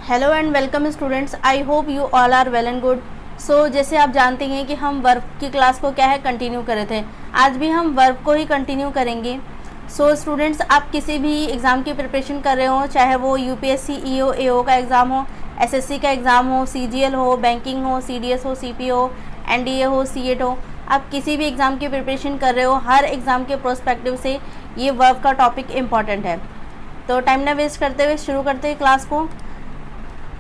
Hello and welcome students, I hope you all are well and good. So जैसे आप जानते हैं कि हम वर्ब की क्लास को क्या है कंटिन्यू कर रहे थे, आज भी हम वर्ब को ही कंटिन्यू करेंगे। सो स्टूडेंट्स, आप किसी भी एग्ज़ाम की प्रिपरेशन कर रहे हो, चाहे वो यूपीएससी, ईओ, एओ का एग्ज़ाम हो, एसएससी का एग्ज़ाम हो, सीजीएल हो, बैंकिंग हो, सीडीएस हो, सीपीओ, एनडीए हो, सीएट हो, आप किसी भी एग्ज़ाम की प्रिपरेशन कर रहे हो, हर एग्ज़ाम के प्रोस्पेक्टिव से ये वर्ब का टॉपिक इम्पॉर्टेंट है। तो टाइम ना वेस्ट करते हुए शुरू करते हैं क्लास को।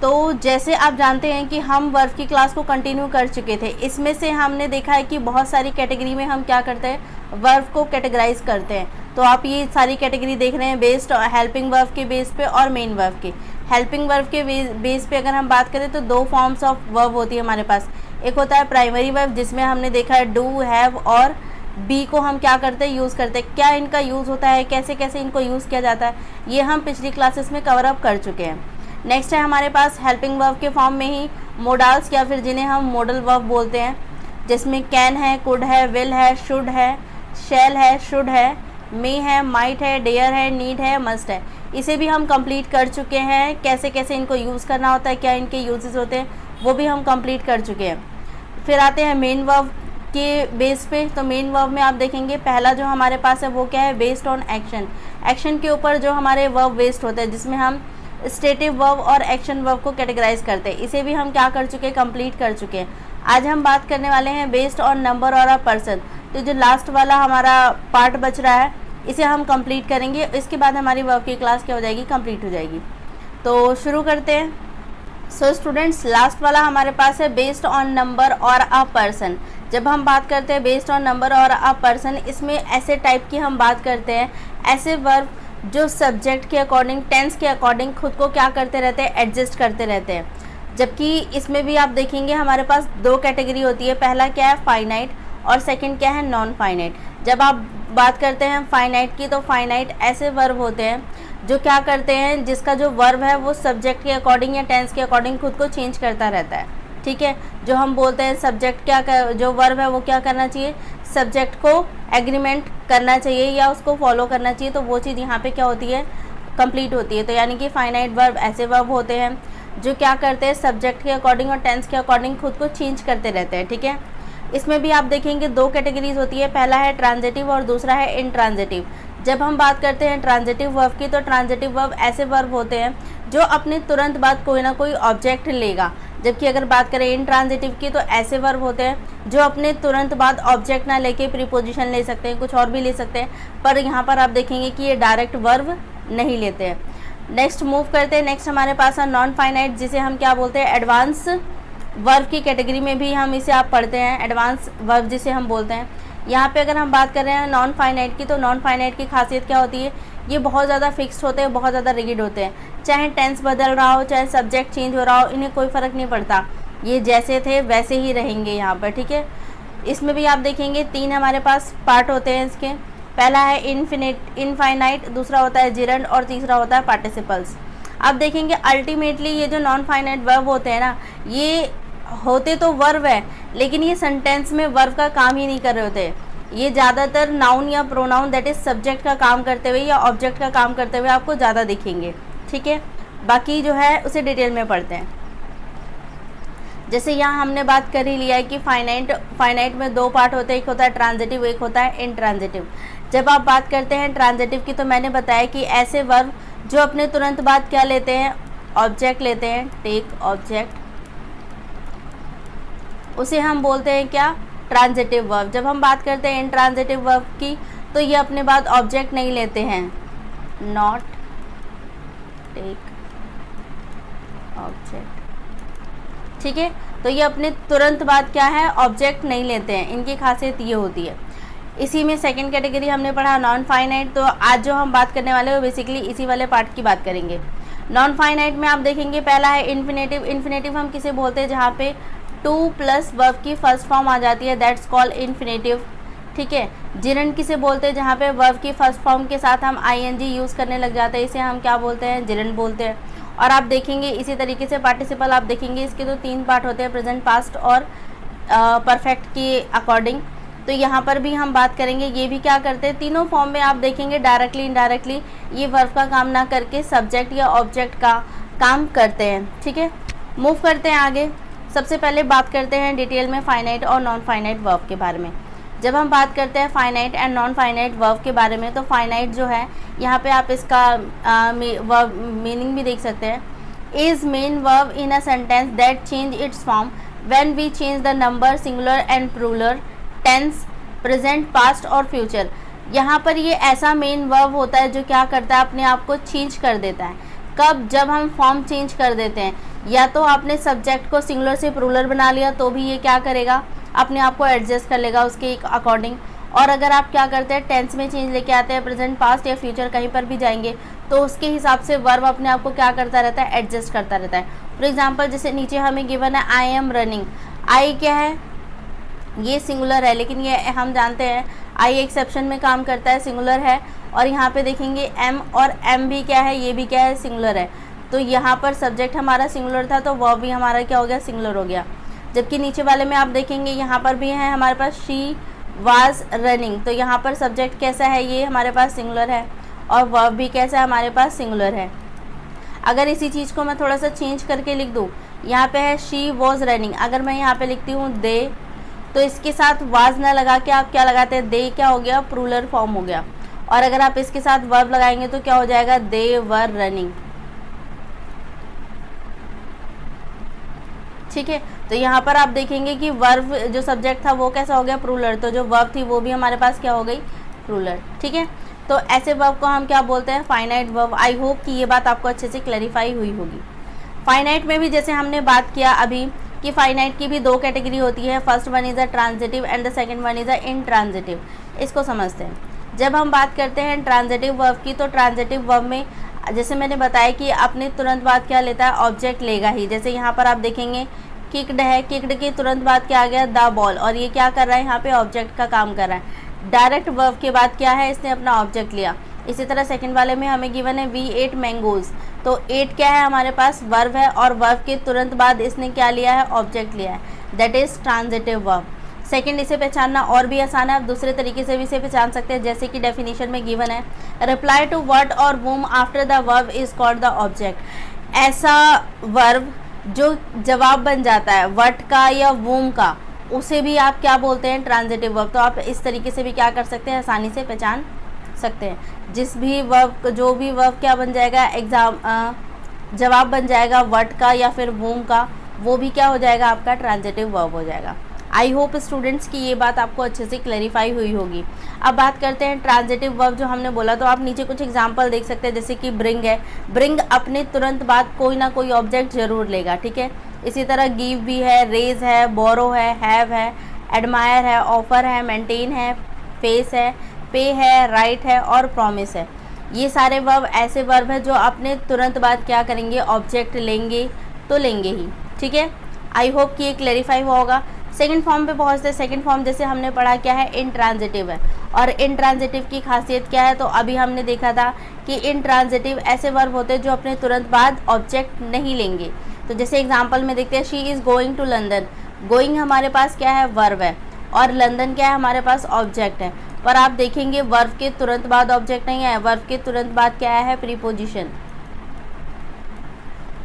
तो जैसे आप जानते हैं कि हम वर्ब की क्लास को कंटिन्यू कर चुके थे, इसमें से हमने देखा है कि बहुत सारी कैटेगरी में हम क्या करते हैं, वर्ब को कैटेगराइज करते हैं। तो आप ये सारी कैटेगरी देख रहे हैं बेस्ड हेल्पिंग वर्ब के बेस पे और मेन वर्ब के। हेल्पिंग वर्ब के बेस पे अगर हम बात करें तो दो फॉर्म्स ऑफ वर्ब होती है हमारे पास। एक होता है प्राइमरी वर्ब, जिसमें हमने देखा है डू, हैव और बी को हम क्या करते हैं, यूज़ करते हैं। क्या इनका यूज़ होता है, कैसे कैसे इनको यूज़ किया जाता है, ये हम पिछली क्लासेस में कवर अप कर चुके हैं। नेक्स्ट है हमारे पास हेल्पिंग वर्ब के फॉर्म में ही मोडाल्स, या फिर जिन्हें हम मॉडल वर्ब बोलते हैं, जिसमें कैन है, कुड है, विल है, शुड है, शैल है, शुड है, मे है, माइट है, डेयर है, नीड है, मस्ट है। इसे भी हम कंप्लीट कर चुके हैं। कैसे कैसे इनको यूज़ करना होता है, क्या इनके यूजेस होते हैं, वो भी हम कंप्लीट कर चुके हैं। फिर आते हैं मेन वर्ब के बेस पे। तो मेन वर्ब में आप देखेंगे पहला जो हमारे पास है वो क्या है, बेस्ड ऑन एक्शन। एक्शन के ऊपर जो हमारे वर्ब बेस्ड होते हैं, जिसमें हम स्टेटिव वर्ब और एक्शन वर्ब को कैटेगराइज करते हैं, इसे भी हम क्या कर चुके हैं, कंप्लीट कर चुके हैं। आज हम बात करने वाले हैं बेस्ड ऑन नंबर और अ पर्सन। तो जो लास्ट वाला हमारा पार्ट बच रहा है, इसे हम कंप्लीट करेंगे। इसके बाद हमारी वर्ब की क्लास क्या हो जाएगी, कंप्लीट हो जाएगी। तो शुरू करते हैं। सो स्टूडेंट्स, लास्ट वाला हमारे पास है बेस्ड ऑन नंबर और अ पर्सन। जब हम बात करते हैं बेस्ड ऑन नंबर और अ पर्सन, इसमें ऐसे टाइप की हम बात करते हैं, ऐसे वर्ब जो सब्जेक्ट के अकॉर्डिंग, टेंस के अकॉर्डिंग खुद को क्या करते रहते हैं, एडजस्ट करते रहते हैं। जबकि इसमें भी आप देखेंगे हमारे पास दो कैटेगरी होती है, पहला क्या है फाइनाइट और सेकंड क्या है नॉन फाइनाइट। जब आप बात करते हैं फाइनाइट की, तो फाइनाइट ऐसे वर्ब होते हैं जो क्या करते हैं, जिसका जो वर्ब है वो सब्जेक्ट के अकॉर्डिंग या टेंस के अकॉर्डिंग खुद को चेंज करता रहता है। ठीक है, जो हम बोलते हैं सब्जेक्ट जो वर्ब है वो क्या करना चाहिए, सब्जेक्ट को एग्रीमेंट करना चाहिए या उसको फॉलो करना चाहिए। तो वो चीज़ यहाँ पे क्या होती है, कंप्लीट होती है। तो यानी कि फाइनाइट वर्ब ऐसे वर्ब होते हैं जो क्या करते हैं, सब्जेक्ट के अकॉर्डिंग और टेंस के अकॉर्डिंग खुद को चेंज करते रहते हैं। ठीक है, इसमें भी आप देखेंगे दो कैटेगरीज होती है, पहला है ट्रांजिटिव और दूसरा है इनट्रांजिटिव। जब हम बात करते हैं ट्रांजिटिव वर्ब की, तो ट्रांजिटिव वर्ब ऐसे वर्ब होते हैं जो अपने तुरंत बाद कोई ना कोई ऑब्जेक्ट लेगा। जबकि अगर बात करें इनट्रांजिटिव की, तो ऐसे वर्ब होते हैं जो अपने तुरंत बाद ऑब्जेक्ट ना लेके प्रीपोजिशन ले सकते हैं, कुछ और भी ले सकते हैं, पर यहाँ पर आप देखेंगे कि ये डायरेक्ट वर्ब नहीं लेते हैं। नेक्स्ट मूव करते हैं। नेक्स्ट हमारे पास है नॉन फाइनाइट, जिसे हम क्या बोलते हैं, एडवांस वर्ब की कैटेगरी में भी हम इसे आप पढ़ते हैं, एडवांस वर्ब जिसे हम बोलते हैं। यहाँ पे अगर हम बात कर रहे हैं नॉन फाइनाइट की, तो नॉन फाइनाइट की खासियत क्या होती है, ये बहुत ज़्यादा फिक्स्ड होते हैं, बहुत ज़्यादा रिगिड होते हैं। चाहे टेंस बदल रहा हो, चाहे सब्जेक्ट चेंज हो रहा हो, इन्हें कोई फ़र्क नहीं पड़ता, ये जैसे थे वैसे ही रहेंगे यहाँ पर। ठीक है, इसमें भी आप देखेंगे तीन हमारे पास पार्ट होते हैं इसके। पहला है इनफाइनाइट, दूसरा होता है जिरंड और तीसरा होता है पार्टिसिपल्स। आप देखेंगे अल्टीमेटली ये जो नॉन फाइनाइट वर्ब होते हैं ना, ये होते तो वर्ब है, लेकिन ये सेंटेंस में वर्ब का काम ही नहीं कर रहे होते। ये ज़्यादातर नाउन या प्रोनाउन, दैट इज़ सब्जेक्ट का काम करते हुए या ऑब्जेक्ट का काम करते हुए आपको ज़्यादा दिखेंगे। ठीक है, बाकी जो है उसे डिटेल में पढ़ते हैं। जैसे यहाँ हमने बात कर ही लिया है कि फाइनाइट में दो पार्ट होते हैं, एक होता है ट्रांजिटिव, एक होता है इनट्रांजिटिव। जब आप बात करते हैं ट्रांजिटिव की, तो मैंने बताया कि ऐसे वर्ब जो अपने तुरंत बाद क्या लेते हैं, ऑब्जेक्ट लेते हैं, टेक ऑब्जेक्ट, उसे हम बोलते हैं क्या, ट्रांजिटिव वर्ब। जब हम बात करते हैं इनट्रांजिटिव वर्ब की, तो ये अपने बाद ऑब्जेक्ट नहीं लेते हैं, नॉट टेक ऑब्जेक्ट। ठीक है, तो ये अपने तुरंत बाद क्या है, ऑब्जेक्ट नहीं लेते हैं, इनकी खासियत ये होती है। इसी में सेकंड कैटेगरी हमने पढ़ा नॉन फाइनाइट। तो आज जो हम बात करने वाले हैं वो बेसिकली इसी वाले पार्ट की बात करेंगे। नॉन फाइनाइट में आप देखेंगे पहला है इन्फिनेटिव। इन्फिनेटिव हम किसे बोलते हैं, जहाँ पे टू प्लस वर्ब की फर्स्ट फॉर्म आ जाती है, दैट्स कॉल्ड इन्फिनेटिव। ठीक है, जिरंड किसे बोलते हैं, जहाँ पे वर्ब की फर्स्ट फॉर्म के साथ हम आईएनजी यूज़ करने लग जाते हैं, इसे हम क्या बोलते हैं, जिरंड बोलते हैं। और आप देखेंगे इसी तरीके से पार्टिसिपल, आप देखेंगे इसके तो तीन पार्ट होते हैं, प्रेजेंट, पास्ट और परफेक्ट के अकॉर्डिंग। तो यहाँ पर भी हम बात करेंगे, ये भी क्या करते हैं, तीनों फॉर्म में आप देखेंगे डायरेक्टली इनडायरेक्टली ये वर्ब का काम ना करके सब्जेक्ट या ऑब्जेक्ट का काम करते हैं। ठीक है, मूव करते हैं आगे। सबसे पहले बात करते हैं डिटेल में फाइनाइट और नॉन फाइनाइट वर्ब के बारे में। जब हम बात करते हैं finite and non finite verb के बारे में, तो फाइनाइट जो है यहाँ पे आप इसका वर्ब मीनिंग भी देख सकते हैं। Is main verb in a sentence that change its form when we change the number, singular and plural, tense, present, past और फ्यूचर। यहाँ पर ये ऐसा मेन वर्ब होता है जो क्या करता है, अपने आप को चेंज कर देता है। कब? जब हम फॉर्म चेंज कर देते हैं। या तो आपने सब्जेक्ट को सिंगुलर से प्लूरल बना लिया तो भी ये क्या करेगा, अपने आप को एडजस्ट कर लेगा उसके अकॉर्डिंग। और अगर आप क्या करते हैं, टेंस में चेंज लेके आते हैं, प्रेजेंट, पास्ट या फ्यूचर कहीं पर भी जाएंगे तो उसके हिसाब से वर्ब अपने आप को क्या करता रहता है, एडजस्ट करता रहता है। फॉर एग्जाम्पल जैसे नीचे हमें गिवन है आई एम रनिंग। आई क्या है, ये सिंगुलर है, लेकिन ये हम जानते हैं आई एक्सेप्शन में काम करता है, सिंगुलर है। और यहाँ पे देखेंगे एम, और एम भी क्या है, ये भी क्या है, सिंगुलर है। तो यहाँ पर सब्जेक्ट हमारा सिंगुलर था तो वर्ब भी हमारा क्या हो गया, सिंगुलर हो गया। जबकि नीचे वाले में आप देखेंगे यहाँ पर भी है हमारे पास शी वाज रनिंग, तो यहाँ पर सब्जेक्ट कैसा है, ये हमारे पास सिंगुलर है और वर्ब भी कैसा है, हमारे पास सिंगुलर है। अगर इसी चीज़ को मैं थोड़ा सा चेंज करके लिख दूँ, यहाँ पे है शी वॉज रनिंग, अगर मैं यहाँ पे लिखती हूँ दे, तो इसके साथ वाज ना लगा के आप क्या लगाते हैं, दे क्या हो गया, प्लूरल फॉर्म हो गया। और अगर आप इसके साथ वर्ब लगाएंगे तो क्या हो जाएगा, दे वर रनिंग। ठीक है, तो यहाँ पर आप देखेंगे कि वर्ब जो सब्जेक्ट था वो कैसा हो गया, प्लूरल, तो जो वर्ब थी वो भी हमारे पास क्या हो गई, प्लूरल। ठीक है, तो ऐसे वर्ब को हम क्या बोलते हैं, फाइनाइट वर्ब। आई होप कि ये बात आपको अच्छे से क्लैरिफाई हुई होगी। फाइनाइट में भी जैसे हमने बात किया अभी कि फाइनाइट की भी दो कैटेगरी होती है, first one is a transitive and the second one is a intransitive. इसको समझते हैं। जब हम बात करते हैं ट्रांजिटिव वर्ब की, तो ट्रांजिटिव वर्ब में जैसे मैंने बताया कि अपने तुरंत बाद क्या लेता है, ऑब्जेक्ट लेगा ही। जैसे यहाँ पर आप देखेंगे किक्ड है, किक्ड के तुरंत बाद क्या आ गया, द बॉल, और ये क्या कर रहा है, यहाँ पे ऑब्जेक्ट का काम कर रहा है। डायरेक्ट वर्ब के बाद क्या है, इसने अपना ऑब्जेक्ट लिया। इसी तरह सेकंड वाले में हमें गिवन है वी एट मैंगोज, तो एट क्या है, हमारे पास वर्ब है और वर्ब के तुरंत बाद इसने क्या लिया है, ऑब्जेक्ट लिया है, that is transitive verb. Second, इसे पहचानना और भी आसान है, आप दूसरे तरीके से भी इसे पहचान सकते हैं, जैसे कि डेफिनेशन में गिवन है रिप्लाई टू व्हाट और whom after the verb is called the object. ऐसा वर्ब जो जवाब बन जाता है व्हाट का या वूम का, उसे भी आप क्या बोलते हैं, ट्रांजिटिव वर्ब। तो आप इस तरीके से भी क्या कर सकते हैं, आसानी से पहचान सकते हैं। जिस भी वर्ब, जो भी वर्ब क्या बन जाएगा, जवाब बन जाएगा व्हाट का या फिर वूम का, वो भी क्या हो जाएगा, आपका ट्रांजिटिव वर्ब हो जाएगा। आई होप स्टूडेंट्स की ये बात आपको अच्छे से क्लैरिफाई हुई होगी। अब बात करते हैं ट्रांजिटिव वर्ब जो हमने बोला, तो आप नीचे कुछ एग्जांपल देख सकते हैं, जैसे कि ब्रिंग है, ब्रिंग अपने तुरंत बाद कोई ना कोई ऑब्जेक्ट जरूर लेगा। ठीक है, इसी तरह गिव भी है, रेज है, बोरो है, हैव है, एडमायर है, ऑफर है, मेंटेन है, फेस है, पे है, राइट है और प्रॉमिस है। ये सारे वर्ब ऐसे वर्ब है जो अपने तुरंत बाद क्या करेंगे, ऑब्जेक्ट लेंगे तो लेंगे ही। ठीक है, आई होप कि ये क्लैरिफाई हुआ होगा। सेकंड फॉर्म पे पहुंचते हैं। सेकंड फॉर्म जैसे हमने पढ़ा क्या है, इनट्रांजिटिव है। और इनट्रांजिटिव की खासियत क्या है, तो अभी हमने देखा था कि इनट्रांजिटिव ऐसे वर्ब होते हैं जो अपने तुरंत बाद ऑब्जेक्ट नहीं लेंगे। तो जैसे एग्जांपल में देखते हैं, she is going to London, going हमारे पास क्या है, वर्ब है, और लंदन क्या है, हमारे पास ऑब्जेक्ट है। पर आप देखेंगे वर्ब के तुरंत बाद ऑब्जेक्ट नहीं है, वर्ब के तुरंत बाद क्या है, प्रीपोजिशन,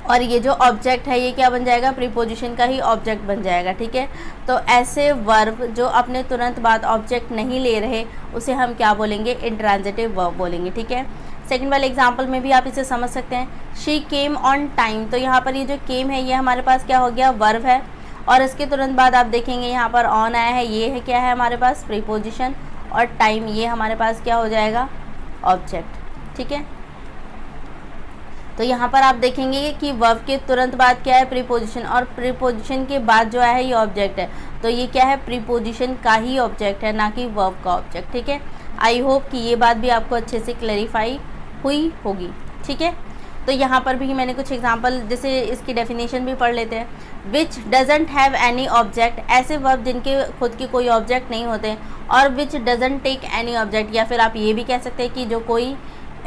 और ये जो ऑब्जेक्ट है ये क्या बन जाएगा, प्रीपोजिशन का ही ऑब्जेक्ट बन जाएगा। ठीक है, तो ऐसे वर्ब जो अपने तुरंत बाद ऑब्जेक्ट नहीं ले रहे उसे हम क्या बोलेंगे, इंट्रांजिटिव वर्ब बोलेंगे। ठीक है, सेकंड वाले एग्जांपल में भी आप इसे समझ सकते हैं, शी केम ऑन टाइम, तो यहाँ पर ये जो केम है ये हमारे पास क्या हो गया, वर्ब है, और इसके तुरंत बाद आप देखेंगे यहाँ पर ऑन आया है, ये है क्या है हमारे पास, प्रीपोजिशन, और टाइम ये हमारे पास क्या हो जाएगा, ऑब्जेक्ट। ठीक है, तो यहाँ पर आप देखेंगे कि वर्ब के तुरंत बाद क्या है, प्रीपोजिशन, और प्रीपोजिशन के बाद जो है ये ऑब्जेक्ट है, तो ये क्या है, प्रीपोजिशन का ही ऑब्जेक्ट है, ना कि वर्ब का ऑब्जेक्ट। ठीक है, आई होप कि ये बात भी आपको अच्छे से क्लैरिफाई हुई होगी। ठीक है, तो यहाँ पर भी मैंने कुछ एग्जांपल, जैसे इसकी डेफिनेशन भी पढ़ लेते हैं। Which doesn't have any object, ऐसे वर्ब जिनके खुद के कोई ऑब्जेक्ट नहीं होते, और which doesn't take any object, या फिर आप ये भी कह सकते हैं कि जो कोई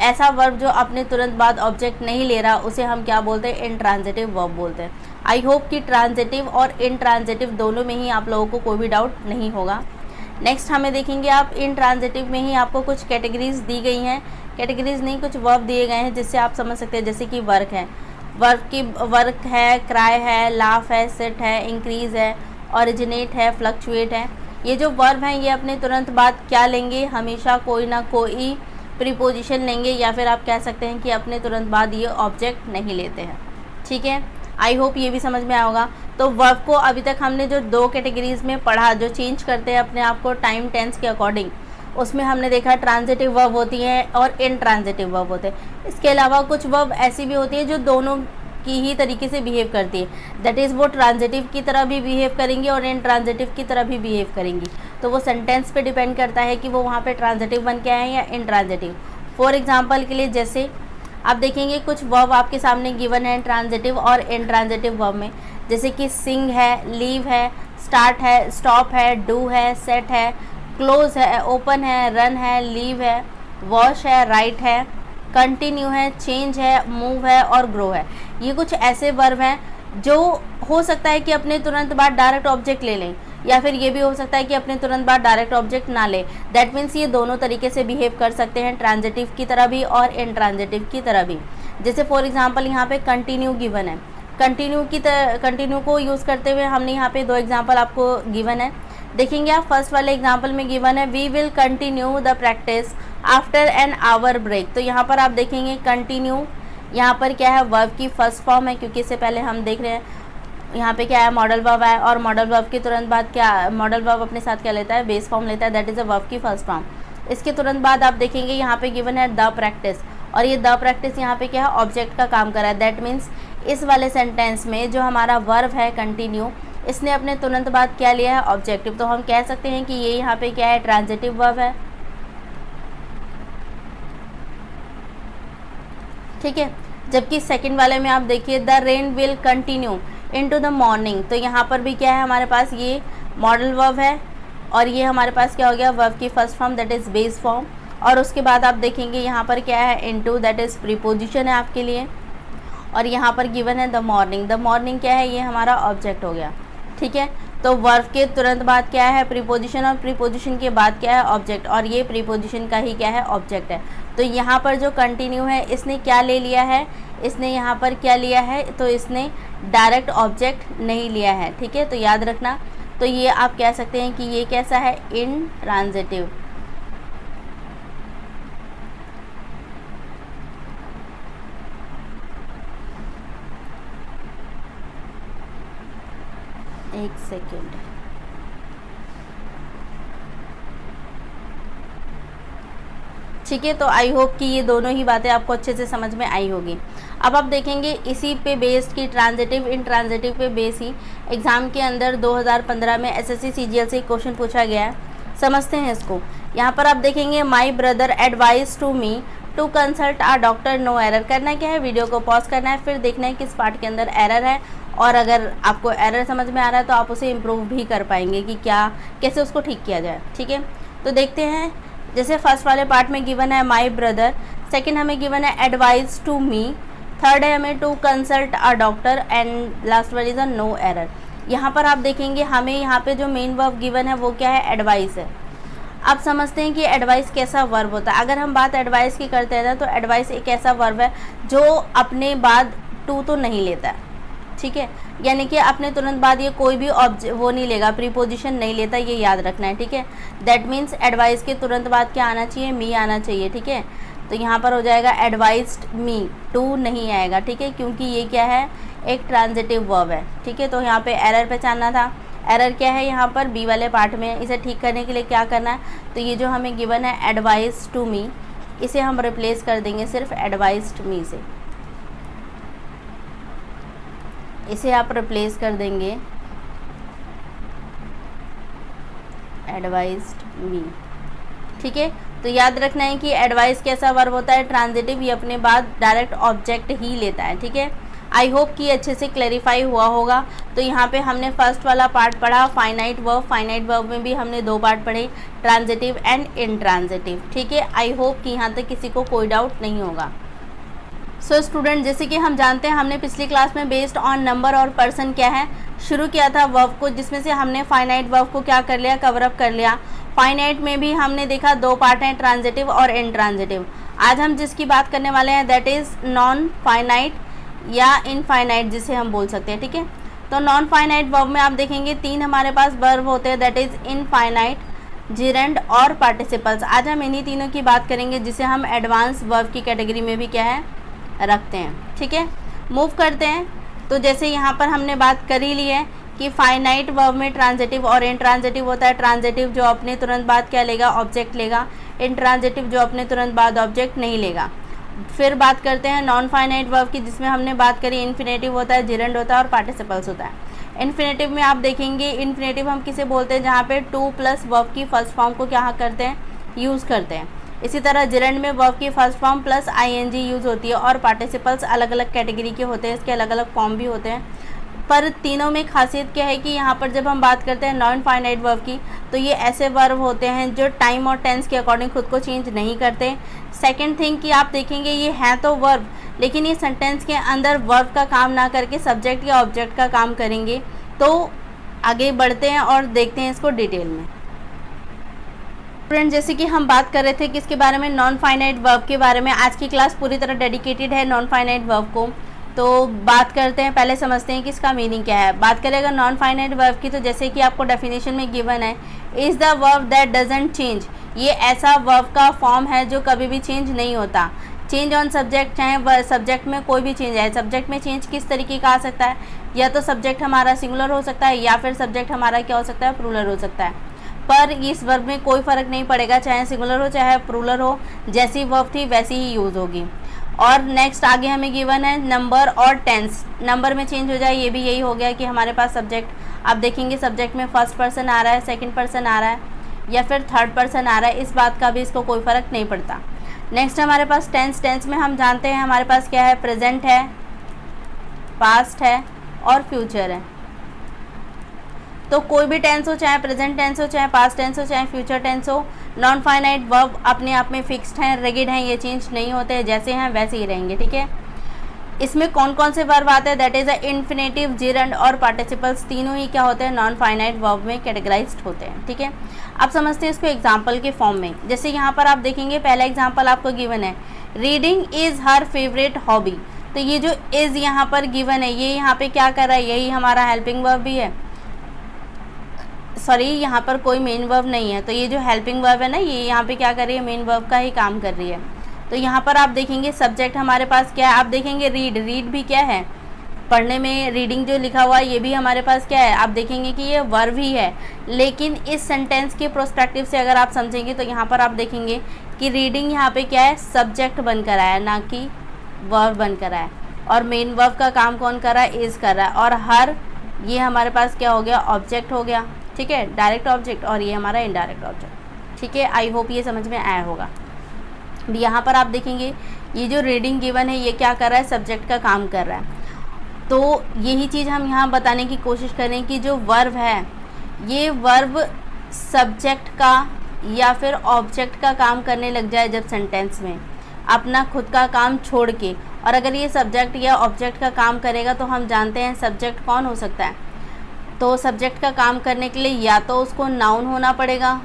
ऐसा वर्ब जो अपने तुरंत बाद ऑब्जेक्ट नहीं ले रहा उसे हम क्या बोलते हैं, इनट्रांजिटिव वर्ब बोलते हैं। आई होप कि ट्रांजिटिव और इनट्रांजिटिव दोनों में ही आप लोगों को कोई भी डाउट नहीं होगा। नेक्स्ट हमें देखेंगे आप इनट्रांजिटिव में ही आपको कुछ कैटेगरीज दी गई हैं, कैटेगरीज नहीं कुछ वर्ब दिए गए हैं जिससे आप समझ सकते हैं, जैसे कि वर्क है, वर्क है, क्राई है, लाफ है, सिट है, इंक्रीज है, ओरिजिनेट है, फ्लक्चुएट है। ये जो वर्ब हैं ये अपने तुरंत बाद क्या लेंगे, हमेशा कोई ना कोई प्रीपोजिशन लेंगे, या फिर आप कह सकते हैं कि अपने तुरंत बाद ये ऑब्जेक्ट नहीं लेते हैं। ठीक है, आई होप ये भी समझ में आया होगा। तो वर्ब को अभी तक हमने जो 2 कैटेगरीज में पढ़ा, जो चेंज करते हैं अपने आप को टाइम टेंस के अकॉर्डिंग, उसमें हमने देखा ट्रांजिटिव वर्ब होती हैं और इनट्रांजिटिव वर्ब होते हैं। इसके अलावा कुछ वर्ब ऐसी भी होती है जो दोनों की ही तरीके से बिहेव करती है, दैट इज़ वो ट्रांजिटिव की तरह भी बिहेव करेंगी और इनट्रांजिटिव की तरह भी बिहेव करेंगी। तो वो सेंटेंस पे डिपेंड करता है कि वो वहाँ पे ट्रांजिटिव बन के आए हैं या इनट्रांजिटिव। फॉर एग्जांपल के लिए जैसे आप देखेंगे कुछ वर्ब आपके सामने गिवन है ट्रांजिटिव और इनट्रांजिटिव वर्ब में, जैसे कि सिंग है, लीव है, स्टार्ट है, स्टॉप है, डू है, सेट है, क्लोज है, ओपन है, रन है, लीव है, वॉश है, राइट है, कंटिन्यू है, चेंज है, मूव है और ग्रो है। ये कुछ ऐसे वर्ब हैं जो हो सकता है कि अपने तुरंत बाद डायरेक्ट ऑब्जेक्ट ले लें, या फिर ये भी हो सकता है कि अपने तुरंत बाद डायरेक्ट ऑब्जेक्ट ना ले। दैट मीन्स ये दोनों तरीके से बिहेव कर सकते हैं, ट्रांजिटिव की तरह भी और इनट्रांजिटिव की तरह भी। जैसे फॉर एग्जांपल यहाँ पे कंटिन्यू गिवन है, कंटिन्यू को यूज़ करते हुए हमने यहाँ पे 2 एग्जांपल आपको गिवन है। देखेंगे आप फर्स्ट वाले एग्जांपल में गिवन है we will continue the practice after an hour break. तो यहाँ पर आप देखेंगे कंटिन्यू, यहाँ पर क्या है, वर्ब की फर्स्ट फॉर्म है, क्योंकि इससे पहले हम देख रहे हैं यहाँ पे क्या है, मॉडल वर्ब है, और मॉडल वर्ब के तुरंत बाद क्या, मॉडल वर्ब अपने साथ क्या लेता है, बेस फॉर्म लेता है, दैट इज़ अ वर्ब की फर्स्ट फॉर्म। इसके तुरंत बाद आप देखेंगे यहाँ पे गिवन है द प्रैक्टिस, और ये द प्रैक्टिस यहाँ पे क्या है, ऑब्जेक्ट का काम कर रहा है। दैट मीन्स इस वाले सेंटेंस में जो हमारा वर्ब है कंटिन्यू, इसने अपने तुरंत बाद क्या लिया है, ऑब्जेक्टिव। तो हम कह सकते हैं कि ये यहाँ पे क्या है, ट्रांजिटिव वर्ब है। ठीक है, जबकि सेकंड वाले में आप देखिए the rain will continue into the morning. तो यहाँ पर भी क्या है, हमारे पास ये मॉडल वर्ब है, और ये हमारे पास क्या हो गया, वर्ब की first form that is base form. और उसके बाद आप देखेंगे यहाँ पर क्या है, इनटू दैट इज़ प्रीपोजिशन है आपके लिए, और यहाँ पर गिवन है द मॉर्निंग। द मॉर्निंग क्या है, ये हमारा ऑब्जेक्ट हो गया। ठीक है, तो वर्ब के तुरंत बाद क्या है, प्रीपोजिशन, और प्रीपोजिशन के बाद क्या है, ऑब्जेक्ट, और ये प्रीपोजिशन का ही क्या है, ऑब्जेक्ट है। तो यहाँ पर जो कंटिन्यू है इसने क्या ले लिया है, इसने यहाँ पर क्या लिया है, तो इसने डायरेक्ट ऑब्जेक्ट नहीं लिया है। ठीक है, तो याद रखना। तो ये आप कह सकते हैं कि ये कैसा है, इनट्रांजिटिव। एक सेकेंड, ठीक है। तो आई होप कि ये दोनों ही बातें आपको अच्छे से समझ में आई होगी। अब आप देखेंगे इसी पे बेस्ड की ट्रांजिटिव इनट्रांजिटिव पे बेस ही एग्ज़ाम के अंदर 2015 में एसएससी सीजीएल से क्वेश्चन पूछा गया है। समझते हैं इसको। यहाँ पर आप देखेंगे my brother advise to me to consult a doctor, no error. करना क्या है, वीडियो को पॉज करना है, फिर देखना है किस पार्ट के अंदर एरर है, और अगर आपको एरर समझ में आ रहा है तो आप उसे इम्प्रूव भी कर पाएंगे कि क्या कैसे उसको ठीक किया जाए। ठीक है, तो देखते हैं। जैसे फर्स्ट वाले पार्ट में गिवन है माई ब्रदर, सेकंड हमें गिवन है एडवाइज टू मी, थर्ड है हमें to consult a doctor, and last one is a no error. यहाँ पर आप देखेंगे हमें यहाँ पे जो मेन वर्ब गिवन है वो क्या है, एडवाइस है। आप समझते हैं कि एडवाइस कैसा वर्ब होता है। अगर हम बात एडवाइस की करते हैं तो एडवाइस एक ऐसा वर्ब है जो अपने बाद टू तो नहीं लेता है। ठीक है, यानी कि अपने तुरंत बाद ये कोई भी वो नहीं लेगा, प्रीपोजिशन नहीं लेता, ये याद रखना है। ठीक है, दैट मीन्स एडवाइस के तुरंत बाद क्या आना चाहिए, मी आना चाहिए। ठीक है, तो यहाँ पर हो जाएगा एडवाइज्ड मी, टू नहीं आएगा। ठीक है, क्योंकि ये क्या है, एक ट्रांजिटिव वर्ब है। ठीक है, तो यहाँ पे एरर पहचानना था। एरर क्या है यहाँ पर, बी वाले पार्ट में। इसे ठीक करने के लिए क्या करना है, तो ये जो हमें गिवन है एडवाइज टू मी, इसे हम रिप्लेस कर देंगे सिर्फ एडवाइज्ड मी से। इसे आप रिप्लेस कर देंगे एडवाइज्ड मी। ठीक है, तो याद रखना है कि एडवाइस कैसा वर्ब होता है, ट्रांजिटिव, ये अपने बाद डायरेक्ट ऑब्जेक्ट ही लेता है। ठीक है, आई होप कि अच्छे से क्लैरिफाई हुआ होगा। तो यहाँ पे हमने फर्स्ट वाला पार्ट पढ़ा फाइनाइट वर्ब। फाइनाइट वर्ब में भी हमने 2 पार्ट पढ़े, ट्रांजिटिव एंड इनट्रांजिटिव। ठीक है, आई होप कि यहाँ तक किसी को कोई डाउट नहीं होगा। सो स्टूडेंट, जैसे कि हम जानते हैं हमने पिछली क्लास में बेस्ड ऑन नंबर और पर्सन क्या है शुरू किया था वर्ब को, जिसमें से हमने फाइनाइट वर्ब को क्या कर लिया, कवर अप कर लिया। फाइनाइट में भी हमने देखा 2 पार्ट हैं, ट्रांजिटिव और इनट्रांजिटिव। आज हम जिसकी बात करने वाले हैं दैट इज़ नॉन फाइनाइट या इनफाइनाइट जिसे हम बोल सकते हैं, ठीक है। तो नॉन फाइनाइट वर्ब में आप देखेंगे 3 हमारे पास वर्ब होते हैं, दैट इज़ इनफाइनाइट, जिरेंड और पार्टिसिपल्स। आज हम इन्हीं तीनों की बात करेंगे जिसे हम एडवांस वर्ब की कैटेगरी में भी क्या है रखते हैं, ठीक है। मूव करते हैं। तो जैसे यहाँ पर हमने बात कर ही ली है कि फाइनाइट वर्ब में ट्रांजिटिव और इनट्रांजिटिव होता है। ट्रांजिटिव जो अपने तुरंत बाद क्या लेगा, ऑब्जेक्ट लेगा। इनट्रांजिटिव जो अपने तुरंत बाद ऑब्जेक्ट नहीं लेगा। फिर बात करते हैं नॉन फाइनाइट वर्ब की, जिसमें हमने बात करी इन्फिनेटिव होता है, जिरेंड होता है और पार्टिसिपल्स होता है। इन्फिनेटिव में आप देखेंगे, इन्फिनेटिव हम किसे बोलते हैं, जहाँ पे टू प्लस वर्ब की फर्स्ट फॉर्म को क्या करते हैं, यूज़ करते हैं। इसी तरह जिरेंड में वर्ब की first form plus ING use होती है। और पार्टिसिपल्स अलग अलग कैटेगरी के होते हैं, इसके अलग अलग फॉर्म भी होते हैं, पर तीनों में खासियत क्या है कि यहाँ पर जब हम बात करते हैं नॉन फाइनाइट वर्ब की, तो ये ऐसे वर्ब होते हैं जो टाइम और टेंस के अकॉर्डिंग खुद को चेंज नहीं करते। सेकंड थिंग कि आप देखेंगे ये हैं तो वर्ब, लेकिन ये सेंटेंस के अंदर वर्ब का काम ना करके सब्जेक्ट या ऑब्जेक्ट का काम करेंगे। तो आगे बढ़ते हैं और देखते हैं इसको डिटेल में। फ्रेंड, जैसे कि हम बात कर रहे थे किसके बारे में, नॉन फाइनाइट वर्ब के बारे में। आज की क्लास पूरी तरह डेडिकेटेड है नॉन फाइनाइट वर्ब को। तो बात करते हैं, पहले समझते हैं कि इसका मीनिंग क्या है। बात करें अगर नॉन फाइनाइट वर्ब की, तो जैसे कि आपको डेफिनेशन में गिवन है, is the verb that doesn't change. ये ऐसा वर्ब का फॉर्म है जो कभी भी चेंज नहीं होता। चेंज ऑन सब्जेक्ट, चाहे सब्जेक्ट में कोई भी चेंज है। सब्जेक्ट में चेंज किस तरीके का आ सकता है, या तो सब्जेक्ट हमारा सिंगुलर हो सकता है, या फिर सब्जेक्ट हमारा क्या हो सकता है, प्लूरल हो सकता है। पर इस वर्ब में कोई फ़र्क नहीं पड़ेगा, चाहे सिंगुलर हो चाहे प्लूरल हो, जैसी वर्ब थी वैसी ही यूज़ होगी। और नेक्स्ट आगे हमें गिवन है नंबर और टेंस। नंबर में चेंज हो जाए, ये भी यही हो गया कि हमारे पास सब्जेक्ट, आप देखेंगे सब्जेक्ट में फर्स्ट पर्सन आ रहा है, सेकंड पर्सन आ रहा है, या फिर थर्ड पर्सन आ रहा है, इस बात का भी इसको कोई फ़र्क नहीं पड़ता। नेक्स्ट हमारे पास टेंस। टेंस में हम जानते हैं हमारे पास क्या है, प्रेजेंट है, पास्ट है और फ्यूचर है। तो कोई भी टेंस हो, चाहे प्रेजेंट टेंस हो, चाहे पास्ट टेंस हो, चाहे फ्यूचर टेंस हो, नॉन फाइनाइट वर्ब अपने आप में फिक्स्ड हैं, रिगिड हैं, ये चेंज नहीं होते, जैसे हैं वैसे ही रहेंगे, ठीक है। इसमें कौन कौन से वर्ब आते हैं, दैट इज़ अ इन्फिनेटिव, जिरेंड और पार्टिसिपल्स, तीनों ही क्या होते हैं, नॉन फाइनाइट वर्ब में कैटेगराइज्ड होते हैं, ठीक है। अब समझते हैं इसको एग्जाम्पल के फॉर्म में। जैसे यहाँ पर आप देखेंगे पहला एग्जाम्पल आपको गिवन है, reading is her favourite hobby. तो ये जो इज़ यहाँ पर गिवन है, ये यहाँ पे क्या कर रहा है, यही हमारा हेल्पिंग वर्ब भी है। सॉरी, यहाँ पर कोई मेन वर्ब नहीं है, तो ये जो हेल्पिंग वर्ब है ना, ये यहाँ पे क्या कर रही है, मेन वर्ब का ही काम कर रही है। तो यहाँ पर आप देखेंगे सब्जेक्ट हमारे पास क्या है, आप देखेंगे रीड, रीड भी क्या है, पढ़ने में रीडिंग जो लिखा हुआ है ये भी हमारे पास क्या है, आप देखेंगे कि ये वर्ब ही है। लेकिन इस सेंटेंस के प्रोस्पेक्टिव से अगर आप समझेंगे तो यहाँ पर आप देखेंगे कि रीडिंग यहाँ पे क्या है, सब्जेक्ट बनकर आया, ना कि वर्ब बनकर आया। और मेन वर्ब का काम कौन कर रहा है, इज़ कर रहा है। और हर, ये हमारे पास क्या हो गया, ऑब्जेक्ट हो गया, ठीक है, डायरेक्ट ऑब्जेक्ट, और ये हमारा इनडायरेक्ट ऑब्जेक्ट, ठीक है। आई होप ये समझ में आया होगा। यहाँ पर आप देखेंगे ये जो रीडिंग गिवन है, ये क्या कर रहा है, सब्जेक्ट का काम कर रहा है। तो यही चीज़ हम यहाँ बताने की कोशिश करें कि जो वर्ब है, ये वर्ब सब्जेक्ट का या फिर ऑब्जेक्ट का काम करने लग जाए जब सेंटेंस में, अपना खुद का काम छोड़ के। और अगर ये सब्जेक्ट या ऑब्जेक्ट का काम करेगा तो हम जानते हैं सब्जेक्ट कौन हो सकता है। तो सब्जेक्ट का काम करने के लिए या तो उसको नाउन होना पड़ेगा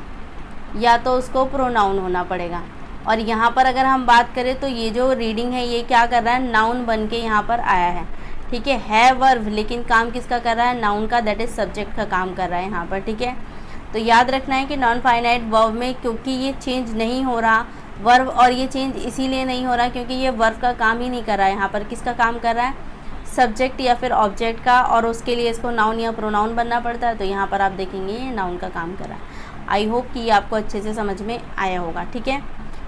या तो उसको प्रोनाउन होना पड़ेगा। और यहाँ पर अगर हम बात करें तो ये जो रीडिंग है ये क्या कर रहा है, नाउन बन के यहाँ पर आया है, ठीक है वर्ब, लेकिन काम किसका कर रहा है, नाउन का, दैट इज़ सब्जेक्ट का काम कर रहा है यहाँ पर, ठीक है। तो याद रखना है कि नॉन फाइनाइट वर्ब में क्योंकि ये चेंज नहीं हो रहा वर्ब, और ये चेंज इसीलिए नहीं हो रहा क्योंकि ये वर्ब का काम ही नहीं कर रहा है, यहाँ पर किसका काम कर रहा है, सब्जेक्ट या फिर ऑब्जेक्ट का, और उसके लिए इसको नाउन या प्रोनाउन बनना पड़ता है। तो यहाँ पर आप देखेंगे ये नाउन का काम कर रहा है। आई होप कि ये आपको अच्छे से समझ में आया होगा, ठीक है।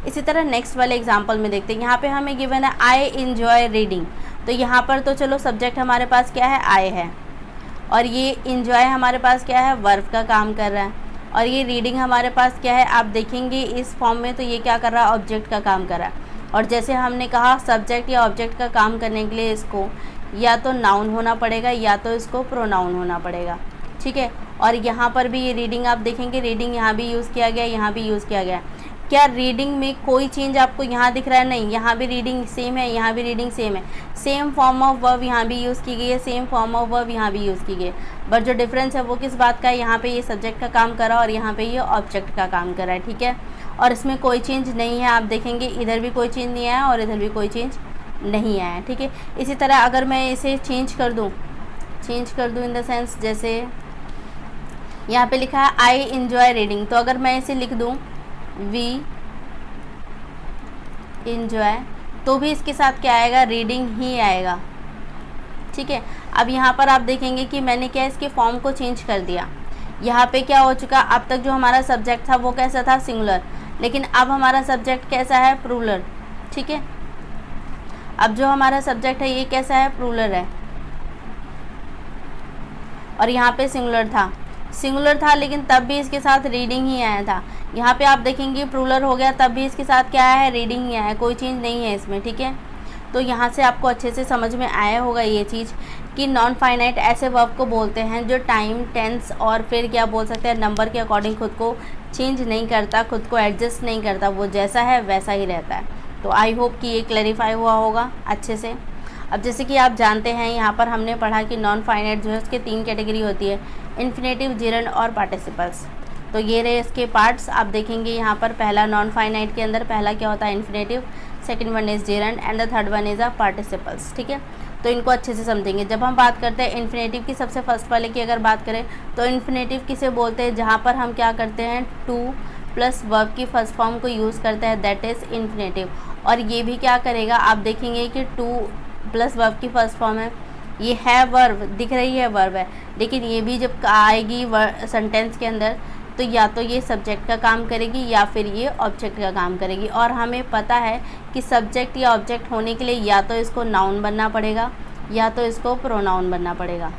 इसी तरह नेक्स्ट वाले एग्जांपल में देखते हैं। यहाँ पे हमें गिवन है आई इंजॉय रीडिंग। तो यहाँ पर तो चलो सब्जेक्ट हमारे पास क्या है, आई है, और ये इंजॉय हमारे पास क्या है, वर्ब का काम कर रहा है। और ये रीडिंग हमारे पास क्या है, आप देखेंगे इस फॉर्म में, तो ये क्या कर रहा है, ऑब्जेक्ट का काम कर रहा है। और जैसे हमने कहा सब्जेक्ट या ऑब्जेक्ट का काम करने के लिए इसको या तो नाउन होना पड़ेगा या तो इसको प्रोनाउन होना पड़ेगा, ठीक है। और यहाँ पर भी ये रीडिंग आप देखेंगे, रीडिंग यहाँ भी यूज़ किया गया, यहाँ भी यूज़ किया गया। क्या रीडिंग में कोई चेंज आपको यहाँ दिख रहा है, नहीं, यहाँ भी रीडिंग सेम है, यहाँ भी रीडिंग सेम है, सेम फॉर्म ऑफ वर्ब यहाँ भी यूज़ की गई है, सेम फॉर्म ऑफ वर्ब यहाँ भी यूज़ की गई है। बट जो डिफरेंस है वो किस बात का है, यहाँ पे ये सब्जेक्ट का काम कर रहा है और यहाँ पे ये ऑब्जेक्ट का काम कर रहा है, ठीक है। और इसमें कोई चेंज नहीं है, आप देखेंगे इधर भी कोई चेंज नहीं आया और इधर भी कोई चेंज नहीं आया। ठीक है, इसी तरह अगर मैं इसे चेंज कर दूं इन द सेंस, जैसे यहाँ पे लिखा है आई इंजॉय रीडिंग, तो अगर मैं इसे लिख दूं वी इंजॉय, तो भी इसके साथ क्या आएगा, रीडिंग ही आएगा। ठीक है, अब यहाँ पर आप देखेंगे कि मैंने क्या इसके फॉर्म को चेंज कर दिया। यहाँ पे क्या हो चुका, अब तक जो हमारा सब्जेक्ट था वो कैसा था, सिंगुलर, लेकिन अब हमारा सब्जेक्ट कैसा है, प्लूरल। ठीक है, अब जो हमारा सब्जेक्ट है ये कैसा है, प्लूरल है, और यहाँ पे सिंगुलर था लेकिन तब भी इसके साथ रीडिंग ही आया था। यहाँ पे आप देखेंगे प्लूरल हो गया, तब भी इसके साथ क्या है, रीडिंग ही आया है, कोई चेंज नहीं है इसमें। ठीक है, तो यहाँ से आपको अच्छे से समझ में आया होगा ये चीज़ कि नॉन फाइनाइट ऐसे वर्ब को बोलते हैं जो टाइम, टेंस और फिर क्या बोल सकते हैं, नंबर के अकॉर्डिंग खुद को चेंज नहीं करता, खुद को एडजस्ट नहीं करता, वो जैसा है वैसा ही रहता है। तो आई होप कि ये क्लैरिफाई हुआ होगा अच्छे से। अब जैसे कि आप जानते हैं, यहाँ पर हमने पढ़ा कि नॉन फाइनाइट जो है उसके 3 कैटेगरी होती है, इन्फिनेटिव, जिरंड और पार्टिसिपल्स। तो ये रहे इसके पार्ट्स। आप देखेंगे यहाँ पर पहला नॉन फाइनाइट के अंदर पहला क्या होता है, infinitive, second one is gerund and the third one is a participles. ठीक है, तो इनको अच्छे से समझेंगे। जब हम बात करते हैं इन्फिनेटिव की, सबसे फर्स्ट वाले की अगर बात करें तो इन्फिनेटिव किसे बोलते हैं, जहाँ पर हम क्या करते हैं, टू प्लस वर्ब की फर्स्ट फॉर्म को यूज़ करते हैं, दैट इज़ इन्फिनेटिव। और ये भी क्या करेगा, आप देखेंगे कि टू प्लस वर्ब की फर्स्ट फॉर्म है, ये है वर्ब, दिख रही है वर्ब है, लेकिन ये भी जब आएगी सेंटेंस के अंदर तो या तो ये सब्जेक्ट का काम करेगी या फिर ये ऑब्जेक्ट का काम करेगी। और हमें पता है कि सब्जेक्ट या ऑब्जेक्ट होने के लिए या तो इसको नाउन बनना पड़ेगा या तो इसको प्रोनाउन बनना पड़ेगा,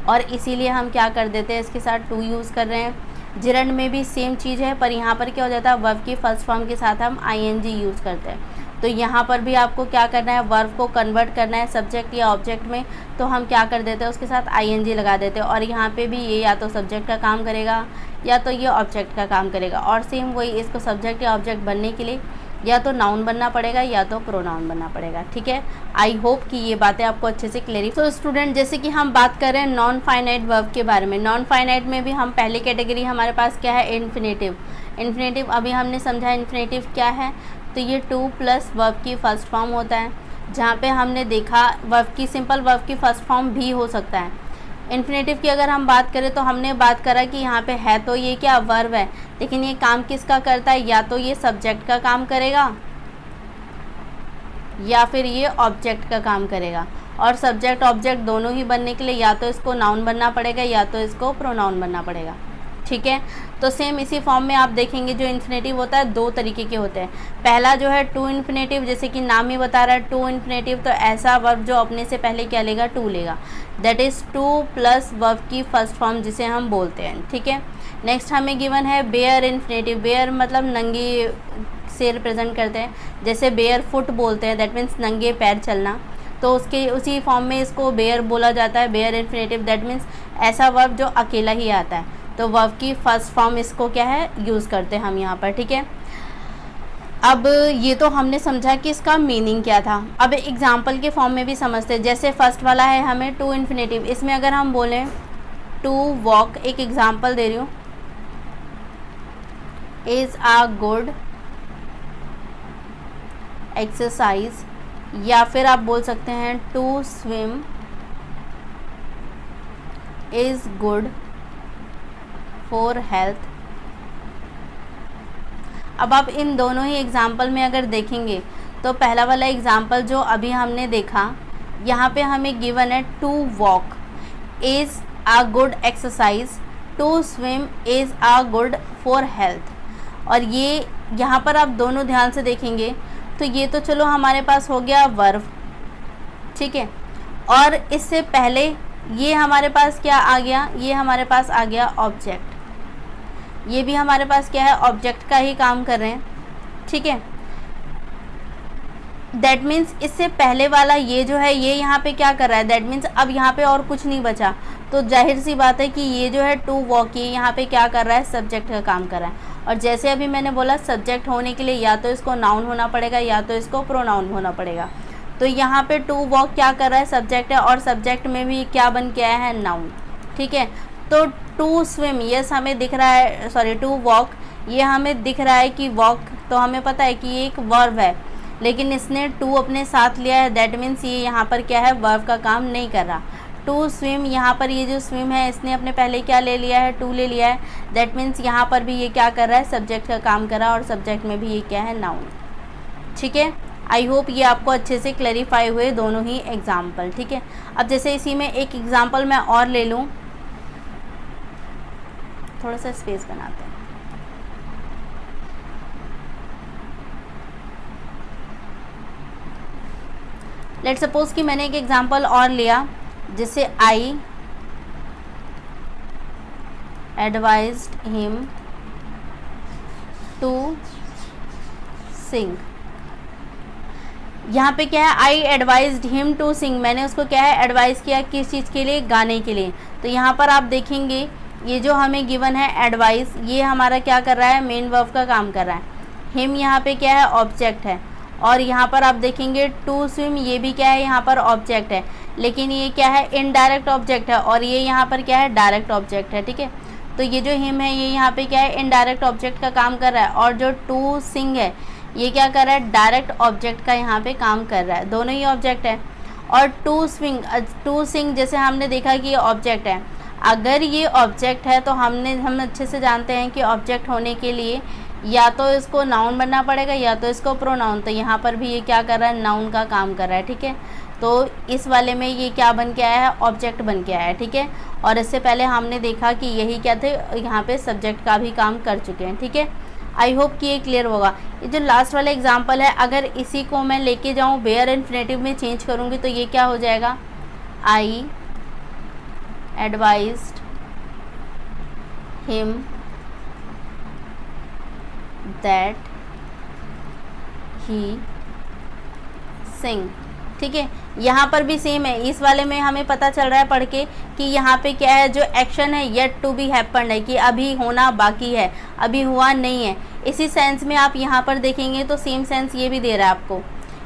और इसीलिए हम क्या कर देते हैं, इसके साथ टू यूज़ कर रहे हैं। जिरंड में भी सेम चीज़ है, पर यहाँ पर क्या हो जाता है, वर्ब की फर्स्ट फॉर्म के साथ हम आईएनजी यूज़ करते हैं। तो यहाँ पर भी आपको क्या करना है, वर्ब को कन्वर्ट करना है सब्जेक्ट या ऑब्जेक्ट में, तो हम क्या कर देते हैं, उसके साथ आईएनजी लगा देते हैं। और यहाँ पे भी ये या तो सब्जेक्ट का काम करेगा या तो ये ऑब्जेक्ट का काम करेगा। और सेम वही, इसको सब्जेक्ट या ऑब्जेक्ट बनने के लिए या तो नाउन बनना पड़ेगा या तो प्रोनाउन बनना पड़ेगा। ठीक है, आई होप कि ये बातें आपको अच्छे से क्लियर। तो स्टूडेंट, जैसे कि हम बात कर रहे हैं नॉन फाइनाइट वर्ब के बारे में, नॉन फाइनाइट में भी हम पहली कैटेगरी हमारे पास क्या है, इन्फिनेटिव। इन्फिनेटिव अभी हमने समझा इन्फिनेटिव क्या है, तो ये टू प्लस वर्ब की फर्स्ट फॉर्म होता है, जहाँ पे हमने देखा वर्ब की, सिंपल वर्ब की फर्स्ट फॉर्म भी हो सकता है। इन्फिनेटिव की अगर हम बात करें तो हमने बात करा कि यहाँ पे है तो ये क्या, वर्ब है, लेकिन ये काम किसका करता है, या तो ये सब्जेक्ट का काम करेगा या फिर ये ऑब्जेक्ट का काम करेगा। और सब्जेक्ट ऑब्जेक्ट दोनों ही बनने के लिए या तो इसको नाउन बनना पड़ेगा या तो इसको प्रोनाउन बनना पड़ेगा। ठीक है, तो सेम इसी फॉर्म में आप देखेंगे जो इन्फिनेटिव होता है 2 तरीके के होते हैं। पहला जो है टू इन्फिनेटिव, जैसे कि नाम ही बता रहा है टू इन्फिनेटिव, तो ऐसा वर्ब जो अपने से पहले क्या लेगा, टू लेगा, that is two plus verb की फर्स्ट फॉर्म जिसे हम बोलते हैं। ठीक है, नेक्स्ट हमें गिवन है बेयर इन्फिनेटिव। बेयर मतलब नंगे से रिप्रेजेंट करते हैं, जैसे बेयर फुट बोलते हैं, दैट मीन्स नंगे पैर चलना, तो उसके उसी फॉर्म में इसको बेयर बोला जाता है, बेयर इन्फिनेटिव, दैट मीन्स ऐसा वर्ब जो अकेला ही आता है, तो वर्ब की फर्स्ट फॉर्म इसको क्या है, यूज़ करते हैं हम यहाँ पर। ठीक है, अब ये तो हमने समझा कि इसका मीनिंग क्या था। अब एग्जाम्पल के फॉर्म में भी समझते हैं, जैसे फर्स्ट वाला है हमें टू इन्फिनेटिव, इसमें अगर हम बोलें टू वॉक, एक एग्जाम्पल दे रही हूँ, इज़ आ गुड एक्सरसाइज, या फिर आप बोल सकते हैं to swim is good for health. अब आप इन दोनों ही एग्जाम्पल में अगर देखेंगे तो पहला वाला एग्जाम्पल जो अभी हमने देखा, यहाँ पे हमें गिवन है to walk is a good exercise, to swim is a good for health. और ये यहाँ पर आप दोनों ध्यान से देखेंगे तो ये तो चलो हमारे पास हो गया वर्ब, ठीक है, और इससे पहले ये हमारे पास क्या आ गया, ये हमारे पास आ गया ऑब्जेक्ट, ये भी हमारे पास क्या है, ऑब्जेक्ट का ही काम कर रहे हैं। ठीक है, दैट मीन्स इससे पहले वाला ये जो है ये यहाँ पे क्या कर रहा है, दैट मीन्स अब यहाँ पे और कुछ नहीं बचा, तो जाहिर सी बात है कि ये जो है टू वॉक, ये यहाँ पे क्या कर रहा है, सब्जेक्ट का काम कर रहा है। और जैसे अभी मैंने बोला सब्जेक्ट होने के लिए या तो इसको नाउन होना पड़ेगा या तो इसको प्रोनाउन होना पड़ेगा, तो यहाँ पे टू वॉक क्या कर रहा है, सब्जेक्ट है, और सब्जेक्ट में भी क्या बन के आया है, नाउन। ठीक है, तो टू स्विम, यस हमें दिख रहा है, सॉरी टू वॉक, ये हमें दिख रहा है कि वॉक, तो हमें पता है कि ये एक वर्ब है, लेकिन इसने टू अपने साथ लिया है, दैट मीन्स ये यहाँ पर क्या है, वर्ब का काम नहीं कर रहा। टू स्विम, यहाँ पर ये जो स्विम है इसने अपने पहले क्या ले लिया है, टू ले लिया है, दैट मीन्स यहाँ पर भी ये क्या कर रहा है, सब्जेक्ट का काम कर रहा है, और सब्जेक्ट में भी ये क्या है, नाउन। ठीक है, आई होप ये आपको अच्छे से क्लैरिफाई हुए दोनों ही एग्जाम्पल। ठीक है, अब जैसे इसी में एक एग्जाम्पल मैं और ले लूँ, थोड़ा सा स्पेस बनाते हैं। लेट्स सपोज कि मैंने एक एग्जाम्पल और लिया, जैसे आई एडवाइज्ड हिम टू सिंग। यहाँ पे क्या है, आई एडवाइज्ड हिम टू सिंग, मैंने उसको क्या है, एडवाइस किया किस चीज़ के लिए, गाने के लिए। तो यहाँ पर आप देखेंगे ये जो हमें गिवन है एडवाइस, ये हमारा क्या कर रहा है, मेन वर्ब का काम कर रहा है। हिम यहाँ पे क्या है, ऑब्जेक्ट है, और यहाँ पर आप देखेंगे टू स्विम, ये भी क्या है, यहाँ पर ऑब्जेक्ट है, लेकिन ये क्या है, इनडायरेक्ट ऑब्जेक्ट है, और ये यहाँ पर क्या है, डायरेक्ट ऑब्जेक्ट है। ठीक है, तो ये जो हिम है ये यहाँ पे क्या है, इनडायरेक्ट ऑब्जेक्ट का काम कर रहा है, और जो टू सिंग है ये क्या कर रहा है, डायरेक्ट ऑब्जेक्ट का यहाँ पे काम कर रहा है, दोनों ही ऑब्जेक्ट है। और टू सिंग जैसे हमने देखा कि ये ऑब्जेक्ट है, अगर ये ऑब्जेक्ट है तो हम अच्छे से जानते हैं कि ऑब्जेक्ट होने के लिए या तो इसको नाउन बनना पड़ेगा या तो इसको प्रोनाउन। तो यहाँ पर भी ये क्या कर रहा है, नाउन का काम कर रहा है। ठीक है, तो इस वाले में ये क्या बन के आया है, ऑब्जेक्ट बन के आया है। ठीक है, और इससे पहले हमने देखा कि यही क्या थे, यहाँ पे सब्जेक्ट का भी काम कर चुके हैं। ठीक है, आई होप कि ये क्लियर होगा। ये जो लास्ट वाला एग्जाम्पल है, अगर इसी को मैं लेके जाऊँ वेयर इन्फिनेटिव में चेंज करूँगी तो ये क्या हो जाएगा, आई एडवाइज्ड हिम दैट ही सिंग। ठीक है, यहाँ पर भी सेम है, इस वाले में हमें पता चल रहा है पढ़ के कि यहाँ पे क्या है, जो एक्शन है येट टू बी हैपन्ड है, कि अभी होना बाकी है, अभी हुआ नहीं है। इसी सेंस में आप यहाँ पर देखेंगे तो सेम सेंस ये भी दे रहा है आपको।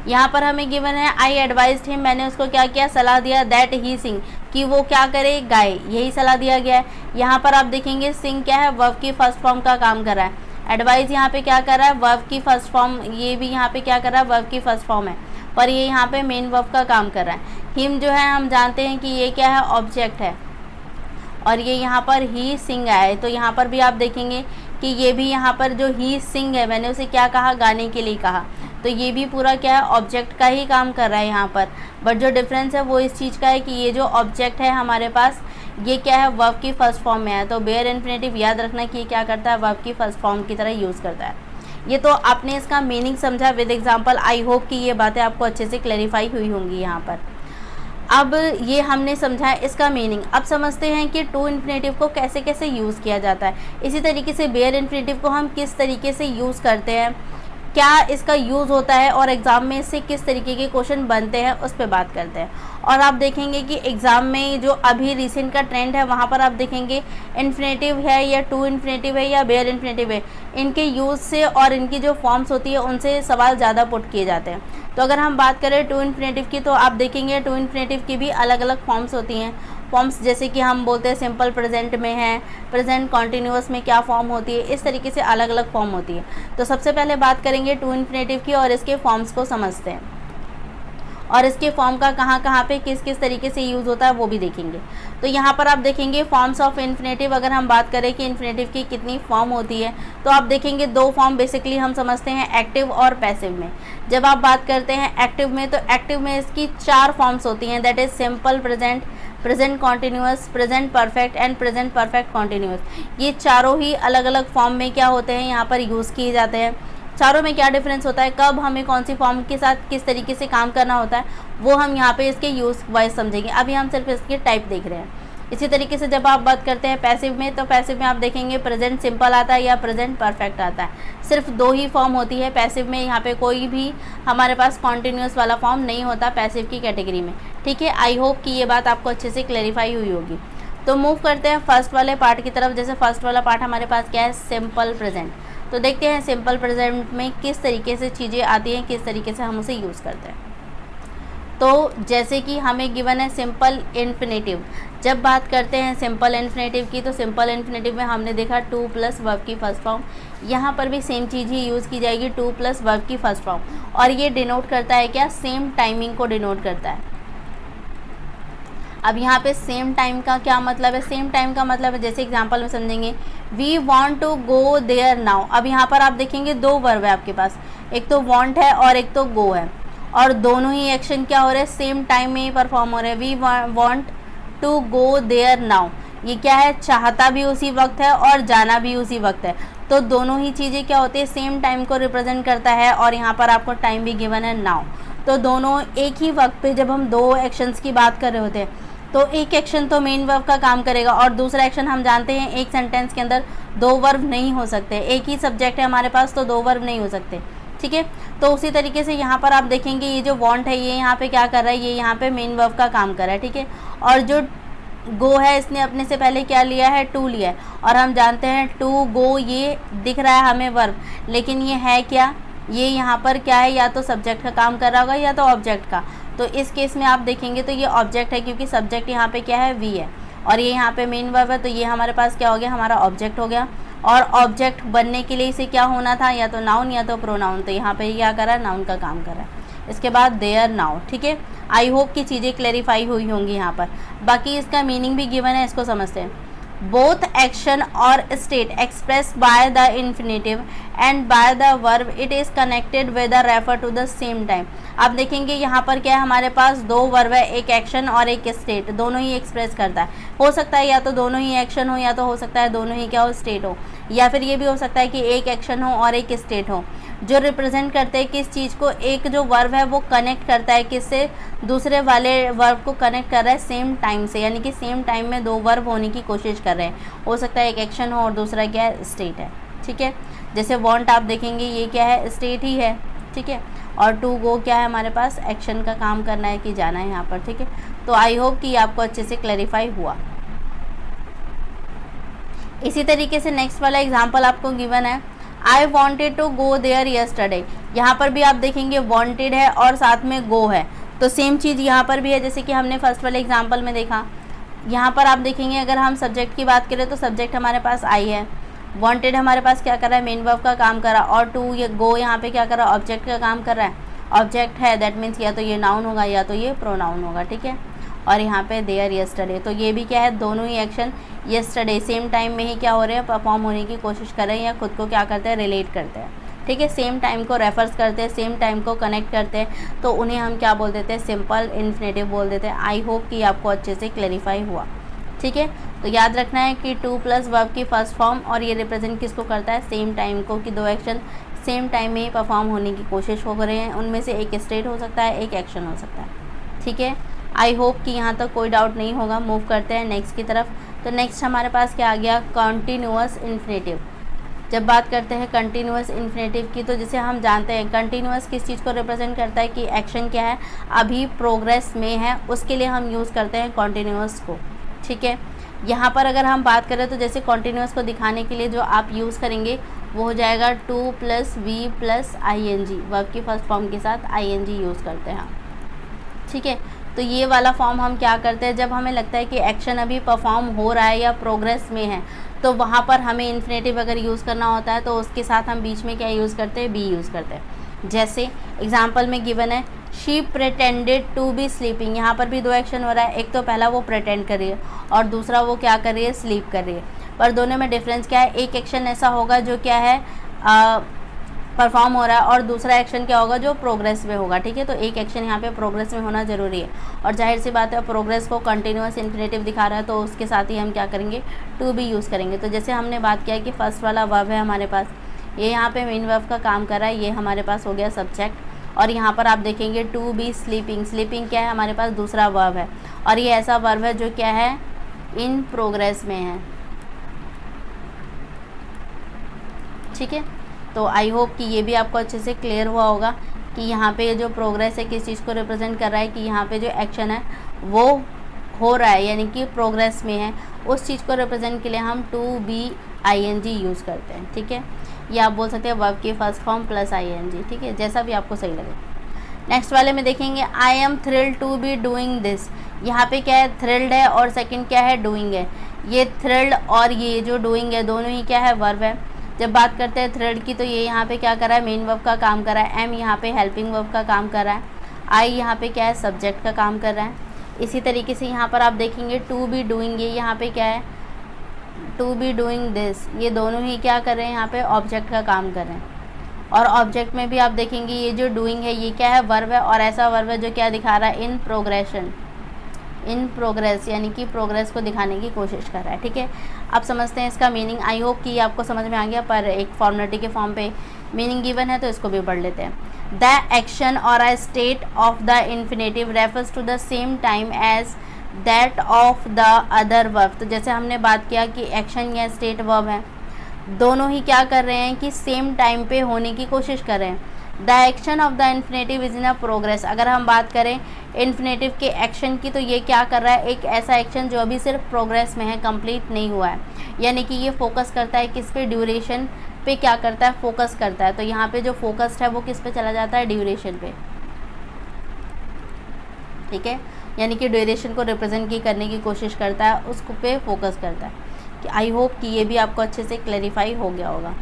यहाँ पर हमें गिवन है आई एडवाइज्ड हिम, मैंने उसको क्या किया, सलाह दिया, दैट ही सिंग, कि वो क्या करे, गाए, यही सलाह दिया गया है। यहाँ पर आप देखेंगे सिंग क्या है, वर्ब की फर्स्ट फॉर्म का काम कर रहा है, एडवाइज यहाँ पे क्या कर रहा है, वर्ब की फर्स्ट फॉर्म, ये भी यहाँ पे क्या कर रहा है, वर्ब की फर्स्ट फॉर्म है, पर ये यहाँ पे मेन वर्ब का काम कर रहा है। हिम जो है हम जानते हैं कि ये क्या है, ऑब्जेक्ट है, और ये यहाँ पर ही सिंग आया है। तो यहाँ पर भी आप देखेंगे कि ये भी यहाँ पर जो ही सिंग है, मैंने उसे क्या कहा, गाने के लिए कहा, तो ये भी पूरा क्या है, ऑब्जेक्ट का ही काम कर रहा है यहाँ पर। बट जो डिफरेंस है वो इस चीज़ का है कि ये जो ऑब्जेक्ट है हमारे पास, ये क्या है, वर्ब की फर्स्ट फॉर्म में है। तो बेयर इन्फिनेटिव याद रखना कि ये क्या करता है, वर्ब की फर्स्ट फॉर्म की तरह यूज़ करता है। ये तो आपने इसका मीनिंग समझा विद एग्जांपल। आई होप कि ये बातें आपको अच्छे से क्लैरिफाई हुई होंगी यहाँ पर। अब ये हमने समझा है इसका मीनिंग। अब समझते हैं कि टू इन्फिनेटिव को कैसे कैसे यूज़ किया जाता है। इसी तरीके से बेयर इन्फिनेटिव को हम किस तरीके से यूज़ करते हैं, क्या इसका यूज़ होता है, और एग्ज़ाम में इससे किस तरीके के क्वेश्चन बनते हैं, उस पर बात करते हैं। और आप देखेंगे कि एग्ज़ाम में जो अभी रिसेंट का ट्रेंड है, वहाँ पर आप देखेंगे इन्फिनेटिव है या टू इन्फिनेटिव है या बेयर इन्फिनेटिव है, इनके यूज़ से और इनकी जो फॉर्म्स होती है उनसे सवाल ज़्यादा पुट किए जाते हैं। तो अगर हम बात करें टू इन्फिनेटिव की, तो आप देखेंगे टू इन्फिनेटिव की भी अलग अलग फॉर्म्स होती हैं। फॉर्म्स जैसे कि हम बोलते हैं सिंपल प्रेजेंट में है, प्रेजेंट कॉन्टिन्यूअस में क्या फॉर्म होती है, इस तरीके से अलग अलग फॉर्म होती है। तो सबसे पहले बात करेंगे टू इन्फिनेटिव की और इसके फॉर्म्स को समझते हैं, और इसके फॉर्म का कहाँ पे किस किस तरीके से यूज़ होता है वो भी देखेंगे। तो यहाँ पर आप देखेंगे फॉर्म्स ऑफ इन्फिनेटिव। अगर हम बात करें कि इन्फिनेटिव की कितनी फॉर्म होती है, तो आप देखेंगे दो फॉर्म बेसिकली हम समझते हैं, एक्टिव और पैसिव में। जब आप बात करते हैं एक्टिव में, तो एक्टिव में इसकी 4 फॉर्म्स होती हैं, that is simple present, present continuous, present perfect and present perfect continuous. ये चारों ही अलग अलग फॉर्म में क्या होते हैं, यहाँ पर यूज़ किए जाते हैं। चारों में क्या डिफरेंस होता है, कब हमें कौन सी फॉर्म के साथ किस तरीके से काम करना होता है, वो हम यहाँ पे इसके यूज़ वाइज समझेंगे। अभी हम सिर्फ इसके टाइप देख रहे हैं। इसी तरीके से जब आप बात करते हैं पैसिव में, तो पैसिव में आप देखेंगे प्रेजेंट सिंपल आता है या प्रेजेंट परफेक्ट आता है। सिर्फ 2 ही फॉर्म होती है पैसिव में, यहाँ पे कोई भी हमारे पास कॉन्टिन्यूस वाला फॉर्म नहीं होता पैसिव की कैटेगरी में। ठीक है, आई होप कि ये बात आपको अच्छे से क्लैरिफाई हुई होगी। तो मूव करते हैं फर्स्ट वाले पार्ट की तरफ। जैसे फर्स्ट वाला पार्ट हमारे पास क्या है, सिंपल प्रेजेंट। तो देखते हैं सिंपल प्रेजेंट में किस तरीके से चीज़ें आती हैं, किस तरीके से हम उसे यूज़ करते हैं। तो जैसे कि हमें गिवन है सिंपल इन्फिनेटिव। जब बात करते हैं सिंपल इन्फिनेटिव की, तो सिंपल इन्फिनेटिव में हमने देखा टू प्लस वर्ब की फर्स्ट फॉर्म। यहाँ पर भी सेम चीज़ ही यूज़ की जाएगी, टू प्लस वर्ब की फर्स्ट फॉर्म। और ये डिनोट करता है क्या, सेम टाइमिंग को डिनोट करता है। अब यहाँ पे सेम टाइम का क्या मतलब है, सेम टाइम का मतलब है, जैसे एग्जांपल में समझेंगे, we want to go there now. अब यहाँ पर आप देखेंगे दो वर्ब है आपके पास, एक तो वांट है और एक तो गो है, और दोनों ही एक्शन क्या हो रहे हैं, सेम टाइम में ही परफॉर्म हो रहे हैं। We want to go there now, ये क्या है, चाहता भी उसी वक्त है और जाना भी उसी वक्त है। तो दोनों ही चीज़ें क्या होती है, सेम टाइम को रिप्रेजेंट करता है, और यहाँ पर आपको टाइम भी गिवन है नाउ। तो दोनों एक ही वक्त पे जब हम दो एक्शंस की बात कर रहे होते हैं, तो एक एक्शन तो मेन वर्ब का काम करेगा, और दूसरा एक्शन हम जानते हैं एक सेंटेंस के अंदर दो वर्ब नहीं हो सकते, एक ही सब्जेक्ट है हमारे पास तो दो वर्ब नहीं हो सकते, ठीक है। तो उसी तरीके से यहाँ पर आप देखेंगे ये जो वांट है ये यहाँ पे क्या कर रहा है, ये यहाँ पे मेन वर्ब का काम कर रहा है, ठीक है। और जो गो है इसने अपने से पहले क्या लिया है, टू लिया है, और हम जानते हैं टू गो ये दिख रहा है हमें वर्ब, लेकिन ये है क्या, ये यहाँ पर क्या है, या तो सब्जेक्ट का काम कर रहा होगा या तो ऑब्जेक्ट का। तो इस केस में आप देखेंगे तो ये ऑब्जेक्ट है, क्योंकि सब्जेक्ट यहाँ पे क्या है, वी है, और ये यहाँ पे मेन वर्ब है, तो ये हमारे पास क्या हो गया, हमारा ऑब्जेक्ट हो गया। और ऑब्जेक्ट बनने के लिए इसे क्या होना था, या तो नाउन या तो प्रोनाउन, तो यहाँ पे क्या कर रहा है, नाउन का काम कर रहा है। इसके बाद देयर नाउ, ठीक है। आई होप कि चीज़ें क्लैरिफाई हुई होंगी यहाँ पर। बाकी इसका मीनिंग भी गिवन है, इसको समझते हैं। बोथ एक्शन और state express by the infinitive and by the verb it is connected with the refer to the same time. आप देखेंगे यहाँ पर क्या है, हमारे पास दो वर्ब है, एक एक्शन और एक स्टेट, दोनों ही एक्सप्रेस करता है। हो सकता है या तो दोनों ही एक्शन हो, या तो हो सकता है दोनों ही क्या हो, स्टेट हो, या फिर ये भी हो सकता है कि एक एक्शन हो और एक स्टेट हो, जो रिप्रेजेंट करते हैं किस चीज़ को। एक जो वर्ब है वो कनेक्ट करता है किससे, दूसरे वाले वर्ब को कनेक्ट कर रहा है सेम टाइम से, यानी कि सेम टाइम में दो वर्ब होने की कोशिश कर रहे हैं। हो सकता है एक एक्शन हो और दूसरा क्या है, स्टेट है, ठीक है। जैसे वांट आप देखेंगे ये क्या है, स्टेट ही है, ठीक है। और टू गो क्या है, हमारे पास एक्शन का काम करना है कि जाना है यहाँ पर, ठीक है। तो आई होप कि आपको अच्छे से क्लैरिफाई हुआ। इसी तरीके से नेक्स्ट वाला एग्जाम्पल आपको गिवन है, I wanted to go there yesterday. यहाँ पर भी आप देखेंगे वॉन्टेड है और साथ में गो है, तो सेम चीज़ यहाँ पर भी है, जैसे कि हमने फर्स्ट वाले एग्जाम्पल में देखा। यहाँ पर आप देखेंगे अगर हम सब्जेक्ट की बात करें तो सब्जेक्ट हमारे पास आई है, वॉन्टेड हमारे पास क्या कर रहा है, मेन वर्ब का काम कर रहा है, और टू ये गो यहाँ पे क्या कर रहा है, ऑब्जेक्ट का काम कर रहा है। ऑब्जेक्ट है दैट मीन्स या तो ये नाउन होगा या तो ये प्रोनाउन होगा, ठीक है। और यहाँ पे देयर यस्टरडे, तो ये भी क्या है, दोनों ही एक्शन यस्टरडे सेम टाइम में ही क्या हो रहे हैं, परफॉर्म होने की कोशिश कर रहे हैं, या खुद को क्या करते हैं, रिलेट करते हैं, ठीक है। सेम टाइम को रेफर्स करते हैं, सेम टाइम को कनेक्ट करते हैं, तो उन्हें हम क्या बोल देते हैं, सिंपल इन्फिनेटिव बोल देते हैं। आई होप कि आपको अच्छे से क्लैरिफाई हुआ, ठीक है। तो याद रखना है कि टू प्लस वर्ब की फर्स्ट फॉर्म, और ये रिप्रेजेंट किसको करता है, सेम टाइम को, कि दो एक्शन सेम टाइम में ही परफॉर्म होने की कोशिश हो रहे हैं। उनमें से एक स्टेट हो सकता है, एक एक्शन हो सकता है, ठीक है। आई होप कि यहाँ तक कोई डाउट नहीं होगा। मूव करते हैं नेक्स्ट की तरफ। तो नेक्स्ट हमारे पास क्या आ गया, कंटिन्यूअस इन्फिनेटिव। जब बात करते हैं कंटिन्यूअस इन्फिनेटिव की, तो जैसे हम जानते हैं कंटिन्यूअस किस चीज़ को रिप्रेजेंट करता है, कि एक्शन क्या है, अभी प्रोग्रेस में है, उसके लिए हम यूज़ करते हैं कंटिन्यूअस को, ठीक है। यहाँ पर अगर हम बात करें तो जैसे कंटिन्यूअस को दिखाने के लिए जो आप यूज़ करेंगे वो हो जाएगा to plus V plus I N G, verb की फर्स्ट फॉर्म के साथ आई एन जी यूज़ करते हैं, ठीक है। तो ये वाला फॉर्म हम क्या करते हैं, जब हमें लगता है कि एक्शन अभी परफॉर्म हो रहा है या प्रोग्रेस में है, तो वहाँ पर हमें इन्फिनेटिव अगर यूज़ करना होता है तो उसके साथ हम बीच में क्या यूज़ करते हैं, बी यूज़ करते हैं। जैसे एग्जाम्पल में गिवन है, she pretended to be sleeping. यहाँ पर भी दो एक्शन हो रहा है, एक तो पहला वो प्रिटेंड कर रही है और दूसरा वो क्या कर रही है, स्लीप कर रही है। पर दोनों में डिफरेंस क्या है, एक एक्शन ऐसा होगा जो क्या है परफॉर्म हो रहा है, और दूसरा एक्शन क्या होगा जो प्रोग्रेस में होगा, ठीक है। तो एक एक्शन यहाँ पे प्रोग्रेस में होना ज़रूरी है, और जाहिर सी बात है प्रोग्रेस को कंटिन्यूअस इन्फिनेटिव दिखा रहा है, तो उसके साथ ही हम क्या करेंगे, टू बी यूज़ करेंगे। तो जैसे हमने बात किया कि फर्स्ट वाला वर्ब है हमारे पास, ये यहाँ पे मेन वर्ब का काम कर रहा है, ये हमारे पास हो गया सब्जेक्ट। और यहाँ पर आप देखेंगे टू बी स्लीपिंग, स्लीपिंग क्या है, हमारे पास दूसरा वर्ब है, और ये ऐसा वर्ब है जो क्या है, इन प्रोग्रेस में है, ठीक है। तो आई होप कि ये भी आपको अच्छे से क्लियर हुआ होगा कि यहाँ पे जो प्रोग्रेस है किस चीज़ को रिप्रेजेंट कर रहा है, कि यहाँ पे जो एक्शन है वो हो रहा है यानी कि प्रोग्रेस में है, उस चीज़ को रिप्रेजेंट के लिए हम to be I N G use करते हैं, ठीक है। या आप बोल सकते हैं वर्ब की first form plus I N G, ठीक है, जैसा भी आपको सही लगे। नेक्स्ट वाले में देखेंगे I am thrilled to be doing this. यहाँ पे क्या है, थ्रिल्ड है और सेकंड क्या है, डूइंग है। ये थ्रिल्ड और ये जो डूइंग है दोनों ही क्या है, वर्ब है। जब बात करते हैं थ्रिल्ड की तो ये यहाँ पे क्या कर रहा है, मेन वर्ब का काम कर रहा है। एम यहाँ पे हेल्पिंग वर्ब का काम कर रहा है। आई यहाँ पे क्या है, सब्जेक्ट का काम कर रहा है। इसी तरीके से यहाँ पर आप देखेंगे टू बी डूइंग, ये यहाँ पे क्या है, टू बी डूइंग दिस, ये दोनों ही क्या कर रहे हैं, यहाँ पे ऑब्जेक्ट का काम कर रहे हैं। और ऑब्जेक्ट में भी आप देखेंगे ये जो डूइंग है ये क्या है, वर्ब है, और ऐसा वर्ब है जो क्या दिखा रहा है, इन प्रोग्रेशन, इन प्रोग्रेस, यानी कि प्रोग्रेस को दिखाने की कोशिश कर रहा है। ठीक है, आप समझते हैं इसका मीनिंग। आई होप कि आपको समझ में आ गया, पर एक फॉर्मेलिटी के फॉर्म पे मीनिंग गिवन है तो इसको भी पढ़ लेते हैं। द एक्शन और a state of the infinitive refers to the same time as that of the other verb. तो जैसे हमने बात किया कि एक्शन या स्टेट वर्ब है, दोनों ही क्या कर रहे हैं कि सेम टाइम पे होने की कोशिश कर रहे हैं। The action of the infinitive is in a progress. अगर हम बात करें इन्फिनेटिव के एक्शन की तो ये क्या कर रहा है, एक ऐसा एक्शन जो अभी सिर्फ प्रोग्रेस में है, कंप्लीट नहीं हुआ है। यानी कि ये फोकस करता है किस पे, ड्यूरेशन पे क्या करता है, फोकस करता है। तो यहाँ पे जो फोकस्ड है वो किस पे चला जाता है, ड्यूरेशन पे। ठीक है, यानी कि ड्यूरेशन को रिप्रेजेंट करने की कोशिश करता है, उसको पे फोकस करता है। कि आई होप कि ये भी आपको अच्छे से क्लैरिफाई हो गया होगा।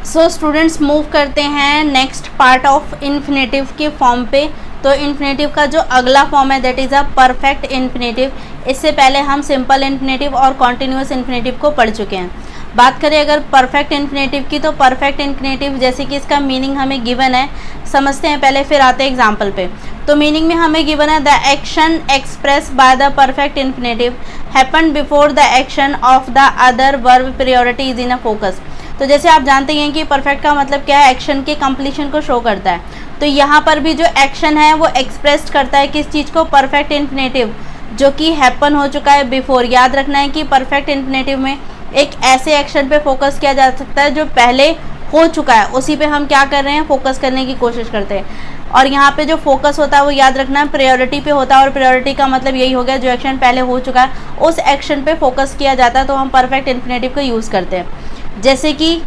सो स्टूडेंट्स मूव करते हैं नेक्स्ट पार्ट ऑफ इन्फिनेटिव के फॉर्म पे। तो इन्फिनेटिव का जो अगला फॉर्म है that is a perfect infinitive. इससे पहले हम सिंपल इन्फिनेटिव और कॉन्टिन्यूस इन्फिनेटिव को पढ़ चुके हैं। बात करें अगर परफेक्ट इन्फिनेटिव की तो परफेक्ट इन्फिनेटिव जैसे कि इसका मीनिंग हमें गिवन है, समझते हैं पहले फिर आते हैं एग्जाम्पल पे। तो मीनिंग में हमें गिवन है the action express by the perfect infinitive happen before the action of the other verb priority is in a focus. तो जैसे आप जानते हैं कि परफेक्ट का मतलब क्या है, एक्शन के कंप्लीशन को शो करता है। तो यहाँ पर भी जो एक्शन है वो एक्सप्रेस करता है किस चीज़ को, परफेक्ट इन्फिनेटिव जो कि हैपन हो चुका है बिफोर। याद रखना है कि परफेक्ट इन्फिनेटिव में एक ऐसे एक्शन पे फोकस किया जा सकता है जो पहले हो चुका है, उसी पे हम क्या कर रहे हैं, फोकस करने की कोशिश करते हैं। और यहाँ पे जो फोकस होता है वो याद रखना है प्रायोरिटी पे होता है, और प्रायोरिटी का मतलब यही हो गया जो एक्शन पहले हो चुका है उस एक्शन पे फोकस किया जाता है, तो हम परफेक्ट इन्फिनेटिव को यूज़ करते हैं। जैसे कि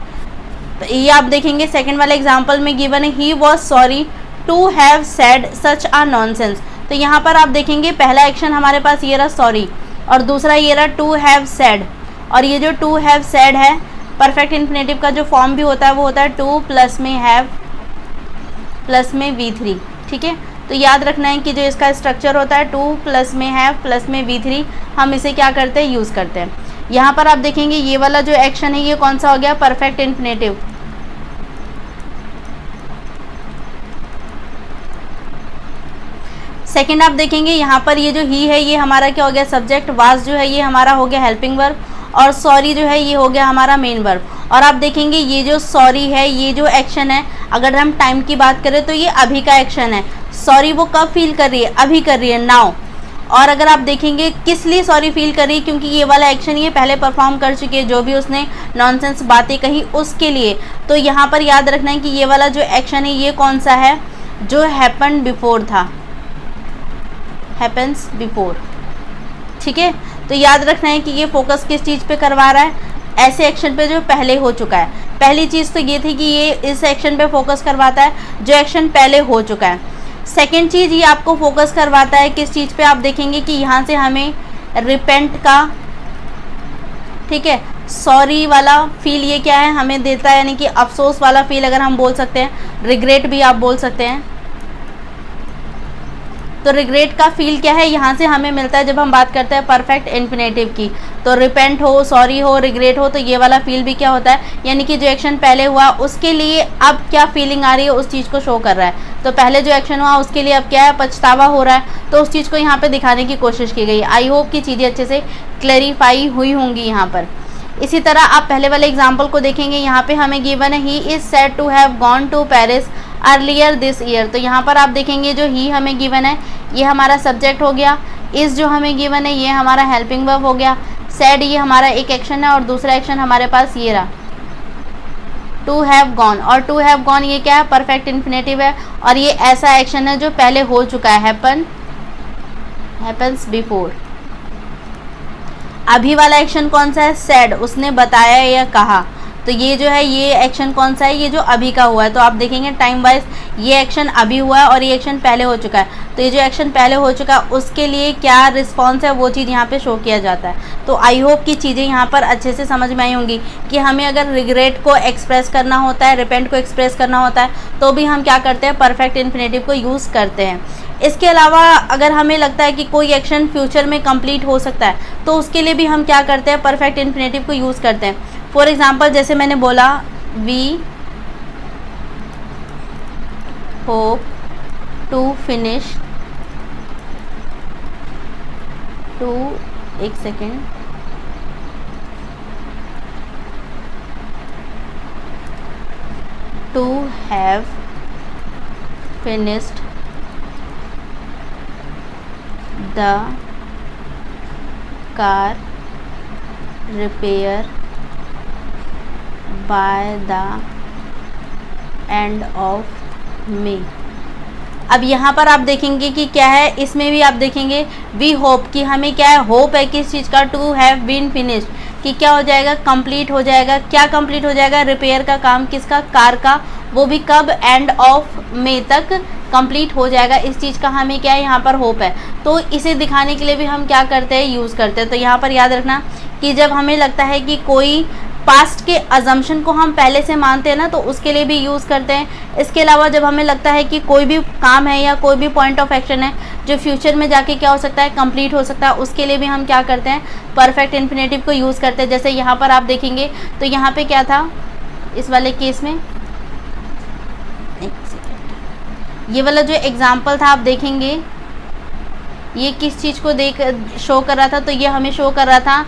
ये आप देखेंगे सेकंड वाले एग्जांपल में गिवन है he was sorry to have said such a nonsense. तो यहाँ पर आप देखेंगे पहला एक्शन हमारे पास ये रहा सॉरी, और दूसरा ये रहा टू हैव सेड। और ये जो टू हैव सेड है, परफेक्ट इन्फिनेटिव का जो फॉर्म भी होता है वो होता है टू प्लस में हैव प्लस में V3। ठीक है, तो याद रखना है कि जो इसका स्ट्रक्चर होता है टू प्लस में हैव प्लस में V3, हम इसे क्या करते हैं, यूज़ करते हैं। यहाँ पर आप देखेंगे ये वाला जो एक्शन है ये कौन सा हो गया, परफेक्ट इन्फिनेटिव। सेकंड आप देखेंगे यहाँ पर ये जो ही है ये हमारा क्या हो गया, सब्जेक्ट। वाज जो है ये हमारा हो गया हेल्पिंग वर्ब, और सॉरी जो है ये हो गया हमारा मेन वर्ब। और आप देखेंगे ये जो सॉरी है ये जो एक्शन है, अगर हम टाइम की बात करें तो ये अभी का एक्शन है। सॉरी वो कब फील कर रही है, अभी कर रही है, नाउ। और अगर आप देखेंगे किस लिए सॉरी फील कर रही है, क्योंकि ये वाला एक्शन ये पहले परफॉर्म कर चुकी है, जो भी उसने नॉनसेंस बातें कही उसके लिए। तो यहाँ पर याद रखना है कि ये वाला जो एक्शन है ये कौन सा है, जो हैपन बिफोर था, हैपन्स बिफोर। ठीक है, तो याद रखना है कि ये फोकस किस चीज़ पे करवा रहा है, ऐसे एक्शन पे जो पहले हो चुका है। पहली चीज़ तो ये थी कि ये इस एक्शन पे फोकस करवाता है जो एक्शन पहले हो चुका है। सेकंड चीज़ ये आपको फोकस करवाता है किस चीज़ पे, आप देखेंगे कि यहाँ से हमें रिपेंट का, ठीक है, सॉरी वाला फील ये क्या है हमें देता है, यानी कि अफसोस वाला फील अगर हम बोल सकते हैं, रिग्रेट भी आप बोल सकते हैं। तो रिग्रेट का फील क्या है यहाँ से हमें मिलता है जब हम बात करते हैं परफेक्ट इन्फिनेटिव की। तो रिपेंट हो, सॉरी हो, रिग्रेट हो, तो ये वाला फील भी क्या होता है, यानी कि जो एक्शन पहले हुआ उसके लिए अब क्या फीलिंग आ रही है उस चीज़ को शो कर रहा है। तो पहले जो एक्शन हुआ उसके लिए अब क्या है, पछतावा हो रहा है, तो उस चीज़ को यहाँ पे दिखाने की कोशिश की गई। आई होप कि चीज़ें अच्छे से क्लैरिफाई हुई होंगी यहाँ पर। इसी तरह आप पहले वाले एग्जाम्पल को देखेंगे, यहाँ पे हमें गिवन है he is said to have gone to Paris earlier this year. तो यहाँ पर आप देखेंगे जो ही हमें गिवन है ये हमारा सब्जेक्ट हो गया, इस जो हमें गिवन है ये हमारा हेल्पिंग वर्ब हो गया, सेड ये हमारा एक एक्शन है, और दूसरा एक्शन हमारे पास ये रहा टू हैव गॉन। और टू हैव गॉन ये क्या है, परफेक्ट इन्फिनेटिव है, और ये ऐसा एक्शन है जो पहले हो चुका है, हैपन्स बिफोर। अभी वाला एक्शन कौन सा है, सेड, उसने बताया या कहा। तो ये जो है ये एक्शन कौन सा है, ये जो अभी का हुआ है। तो आप देखेंगे टाइम वाइज ये एक्शन अभी हुआ है और ये एक्शन पहले हो चुका है। तो ये जो एक्शन पहले हो चुका है उसके लिए क्या रिस्पॉन्स है वो चीज़ यहाँ पे शो किया जाता है। तो आई होप कि चीज़ें यहाँ पर अच्छे से समझ में आई होंगी कि हमें अगर रिग्रेट को एक्सप्रेस करना होता है, रिपेंट को एक्सप्रेस करना होता है, तो भी हम क्या करते हैं, परफेक्ट इन्फिनेटिव को यूज़ करते हैं। इसके अलावा अगर हमें लगता है कि कोई एक्शन फ्यूचर में कंप्लीट हो सकता है तो उसके लिए भी हम क्या करते हैं, परफेक्ट इन्फिनेटिव को यूज़ करते हैं। फॉर एग्जाम्पल जैसे मैंने बोला वी होप टू फिनिश एक second, to have finished the car repair by the end of May. अब यहाँ पर आप देखेंगे कि क्या है, इसमें भी आप देखेंगे वी होप कि हमें क्या है, होप है किस चीज़ का, टू हैव बीन फिनिश्ड कि क्या हो जाएगा, कंप्लीट हो जाएगा। क्या कंप्लीट हो जाएगा, रिपेयर का काम, किसका, कार का, वो भी कब, एंड ऑफ मे तक कंप्लीट हो जाएगा। इस चीज़ का हमें क्या है यहाँ पर होप है। तो इसे दिखाने के लिए भी हम क्या करते हैं, यूज़ करते हैं। तो यहाँ पर याद रखना कि जब हमें लगता है कि कोई पास्ट के अजम्पशन को हम पहले से मानते हैं ना, तो उसके लिए भी यूज़ करते हैं। इसके अलावा जब हमें लगता है कि कोई भी काम है या कोई भी पॉइंट ऑफ एक्शन है जो फ्यूचर में जाके क्या हो सकता है, कंप्लीट हो सकता है, उसके लिए भी हम क्या करते हैं, परफेक्ट इन्फिनेटिव को यूज़ करते हैं। जैसे यहाँ पर आप देखेंगे तो यहाँ पे क्या था इस वाले केस में, एक सेकेंड, ये वाला जो एग्जाम्पल था आप देखेंगे ये किस चीज़ को देख शो कर रहा था, तो ये हमें शो कर रहा था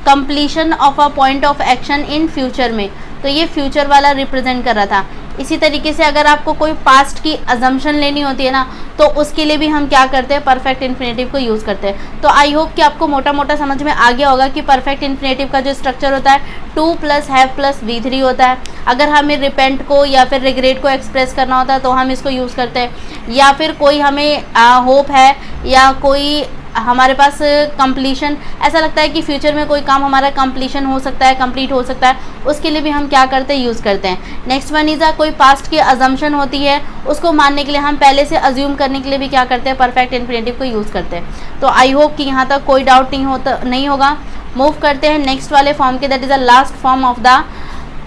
completion of a point of action in future में। तो ये फ्यूचर वाला रिप्रेजेंट कर रहा था। इसी तरीके से अगर आपको कोई पास्ट की अजम्पशन लेनी होती है ना, तो उसके लिए भी हम क्या करते हैं, परफेक्ट इन्फिनेटिव को यूज़ करते हैं। तो आई होप कि आपको मोटा मोटा समझ में आ गया होगा कि परफेक्ट इन्फिनेटिव का जो स्ट्रक्चर होता है to plus have plus V3 होता है। अगर हमें रिपेंट को या फिर रिग्रेट को एक्सप्रेस करना होता है तो हम इसको यूज़ करते हैं, या फिर कोई हमें होप है या कोई हमारे पास कंप्लीशन, ऐसा लगता है कि फ्यूचर में कोई काम हमारा कंप्लीशन हो सकता है, कंप्लीट हो सकता है, उसके लिए भी हम क्या करते हैं, यूज़ करते हैं। नेक्स्ट वन इज़ कोई पास्ट की अजम्पशन होती है, उसको मानने के लिए हम पहले से अज्यूम करने के लिए भी क्या करते हैं, परफेक्ट इन्फिनेटिव को यूज़ करते हैं। तो आई होप कि यहाँ तक कोई डाउट नहीं होगा। मूव करते हैं नेक्स्ट वाले फॉर्म के, that is the last form of the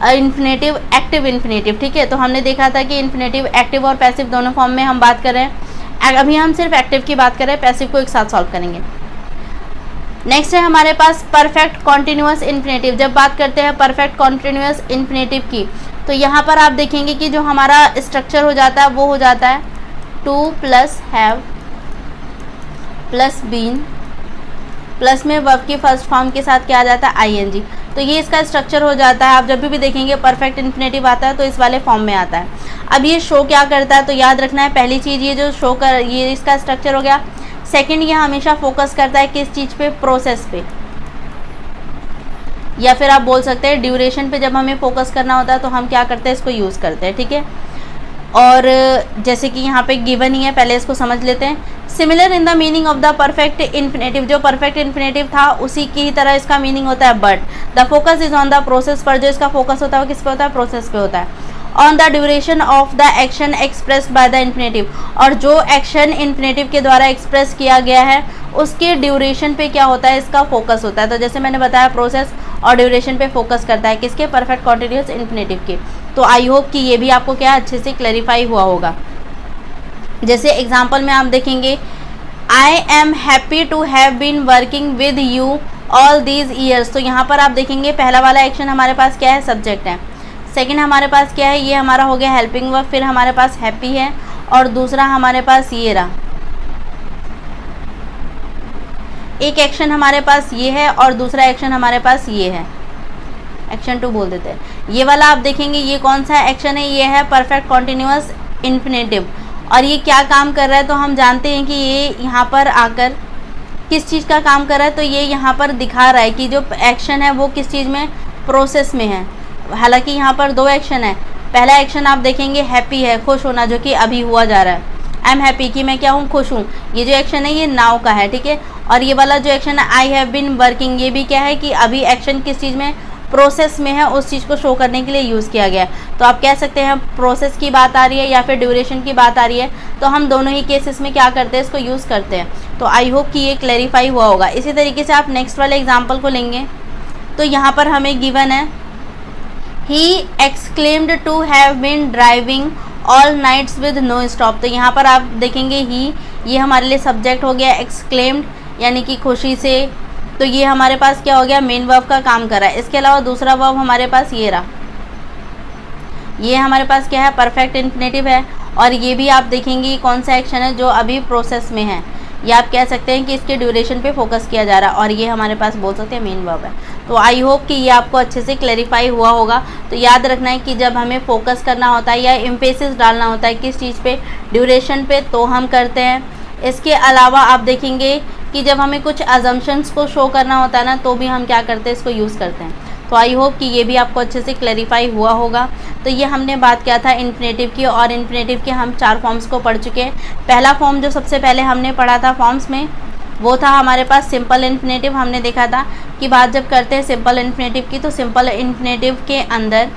infinitive, active infinitive. ठीक है, तो हमने देखा था कि इन्फिनेटिव एक्टिव और पैसिव दोनों फॉर्म में हम बात कर रहे हैं। अभी हम सिर्फ एक्टिव की बात करें, पैसिव को एक साथ सॉल्व करेंगे। नेक्स्ट है हमारे पास परफेक्ट कॉन्टिन्यूअस इन्फिनेटिव। जब बात करते हैं परफेक्ट कॉन्टिन्यूअस इन्फिनेटिव की, तो यहाँ पर आप देखेंगे कि जो हमारा स्ट्रक्चर हो जाता है वो हो जाता है to plus have plus been, plus में वर्ब की फर्स्ट फॉर्म के साथ क्या आ जाता है, ING। तो ये इसका स्ट्रक्चर हो जाता है। आप जब भी देखेंगे परफेक्ट इन्फिनेटिव आता है तो इस वाले फॉर्म में आता है। अब ये शो क्या करता है, तो याद रखना है पहली चीज़ ये जो शो कर, ये इसका स्ट्रक्चर हो गया। सेकंड, ये हमेशा फोकस करता है किस चीज़ पे, प्रोसेस पे, या फिर आप बोल सकते हैं ड्यूरेशन पे। जब हमें फोकस करना होता है तो हम क्या करते हैं, इसको यूज़ करते हैं। ठीक है, और जैसे कि यहाँ पे गिवन ही है, पहले इसको समझ लेते हैं। Similar in the meaning of the perfect infinitive, जो परफेक्ट इन्फिनेटिव था उसी की ही तरह इसका मीनिंग होता है, but the focus is on the process पर। जो इसका फोकस होता है वो किस पे होता है, प्रोसेस पे होता है। On the duration of the action expressed by the infinitive, और जो एक्शन इन्फिनेटिव के द्वारा एक्सप्रेस किया गया है उसके ड्यूरेशन पे क्या होता है, इसका फोकस होता है। तो जैसे मैंने बताया प्रोसेस और ड्यूरेशन पे फोकस करता है, किसके, परफेक्ट कॉन्टिन्यूअस इन्फिनेटिव के। तो आई होप कि ये भी आपको क्या अच्छे से क्लैरिफाई हुआ होगा। जैसे एग्जाम्पल में आप देखेंगे, I am happy to have been working with you all these years. तो यहाँ पर आप देखेंगे पहला वाला एक्शन हमारे पास क्या है, सब्जेक्ट है। सेकंड हमारे पास क्या है, ये हमारा हो गया हेल्पिंग वर्ब, फिर हमारे पास हैप्पी है, और दूसरा हमारे पास ये रहा, एक एक्शन हमारे पास ये है और दूसरा एक्शन हमारे पास ये है, एक्शन 2 बोल देते हैं। ये वाला आप देखेंगे ये कौन सा एक्शन है, ये है परफेक्ट कॉन्टिन्यूअस इन्फिनेटिव। और ये क्या काम कर रहा है, तो हम जानते हैं कि ये यहाँ पर आकर किस चीज़ का काम कर रहा है, तो ये यहाँ पर दिखा रहा है कि जो एक्शन है वो किस चीज़ में, प्रोसेस में है। हालांकि यहाँ पर 2 एक्शन है। पहला एक्शन आप देखेंगे हैप्पी है, खुश होना, जो कि अभी हुआ जा रहा है। आई एम हैप्पी कि मैं क्या हूँ, खुश हूँ। ये जो एक्शन है ये नाउ का है, ठीक है। और ये वाला जो एक्शन है आई हैव बीन वर्किंग, ये भी क्या है कि अभी एक्शन किस चीज़ में, प्रोसेस में है उस चीज़ को शो करने के लिए यूज़ किया गया है। तो आप कह सकते हैं प्रोसेस की बात आ रही है या फिर ड्यूरेशन की बात आ रही है, तो हम दोनों ही केसेस में क्या करते हैं, इसको यूज़ करते हैं। तो आई होप कि ये क्लैरिफाई हुआ होगा। इसी तरीके से आप नेक्स्ट वाले एग्जाम्पल को लेंगे तो यहाँ पर हमें गिवन है he exclaimed to have been driving all nights with no stop. तो यहाँ पर आप देखेंगे ही, ये हमारे लिए सब्जेक्ट हो गया, एक्सक्लेम्ड यानी कि खुशी से, तो ये हमारे पास क्या हो गया, मेन वर्ब का काम कर रहा है। इसके अलावा दूसरा वर्ब हमारे पास ये रहा, ये हमारे पास क्या है, परफेक्ट इन्फिनेटिव है। और ये भी आप देखेंगे कौन सा एक्शन है जो अभी प्रोसेस में है, या आप कह सकते हैं कि इसके ड्यूरेशन पे फोकस किया जा रहा है, और ये हमारे पास बोल सकते हैं मेन वर्ब है। तो आई होप कि ये आपको अच्छे से क्लैरिफाई हुआ होगा। तो याद रखना है कि जब हमें फोकस करना होता है या एम्फेसिस डालना होता है किस चीज़ पे, ड्यूरेशन पे, तो हम करते हैं। इसके अलावा आप देखेंगे कि जब हमें कुछ अजम्पशंस को शो करना होता है ना, तो भी हम क्या करते हैं, इसको यूज़ करते हैं। तो आई होप कि ये भी आपको अच्छे से क्लैरिफाई हुआ होगा। तो ये हमने बात किया था इन्फिनेटिव की, और इन्फिनेटिव के हम 4 फॉर्म्स को पढ़ चुके हैं। पहला फॉर्म जो सबसे पहले हमने पढ़ा था फॉर्म्स में, वो था हमारे पास सिंपल इन्फिनेटिव। हमने देखा था कि बात जब करते हैं सिंपल इन्फिनेटिव की, तो सिंपल इन्फिनेटिव के अंदर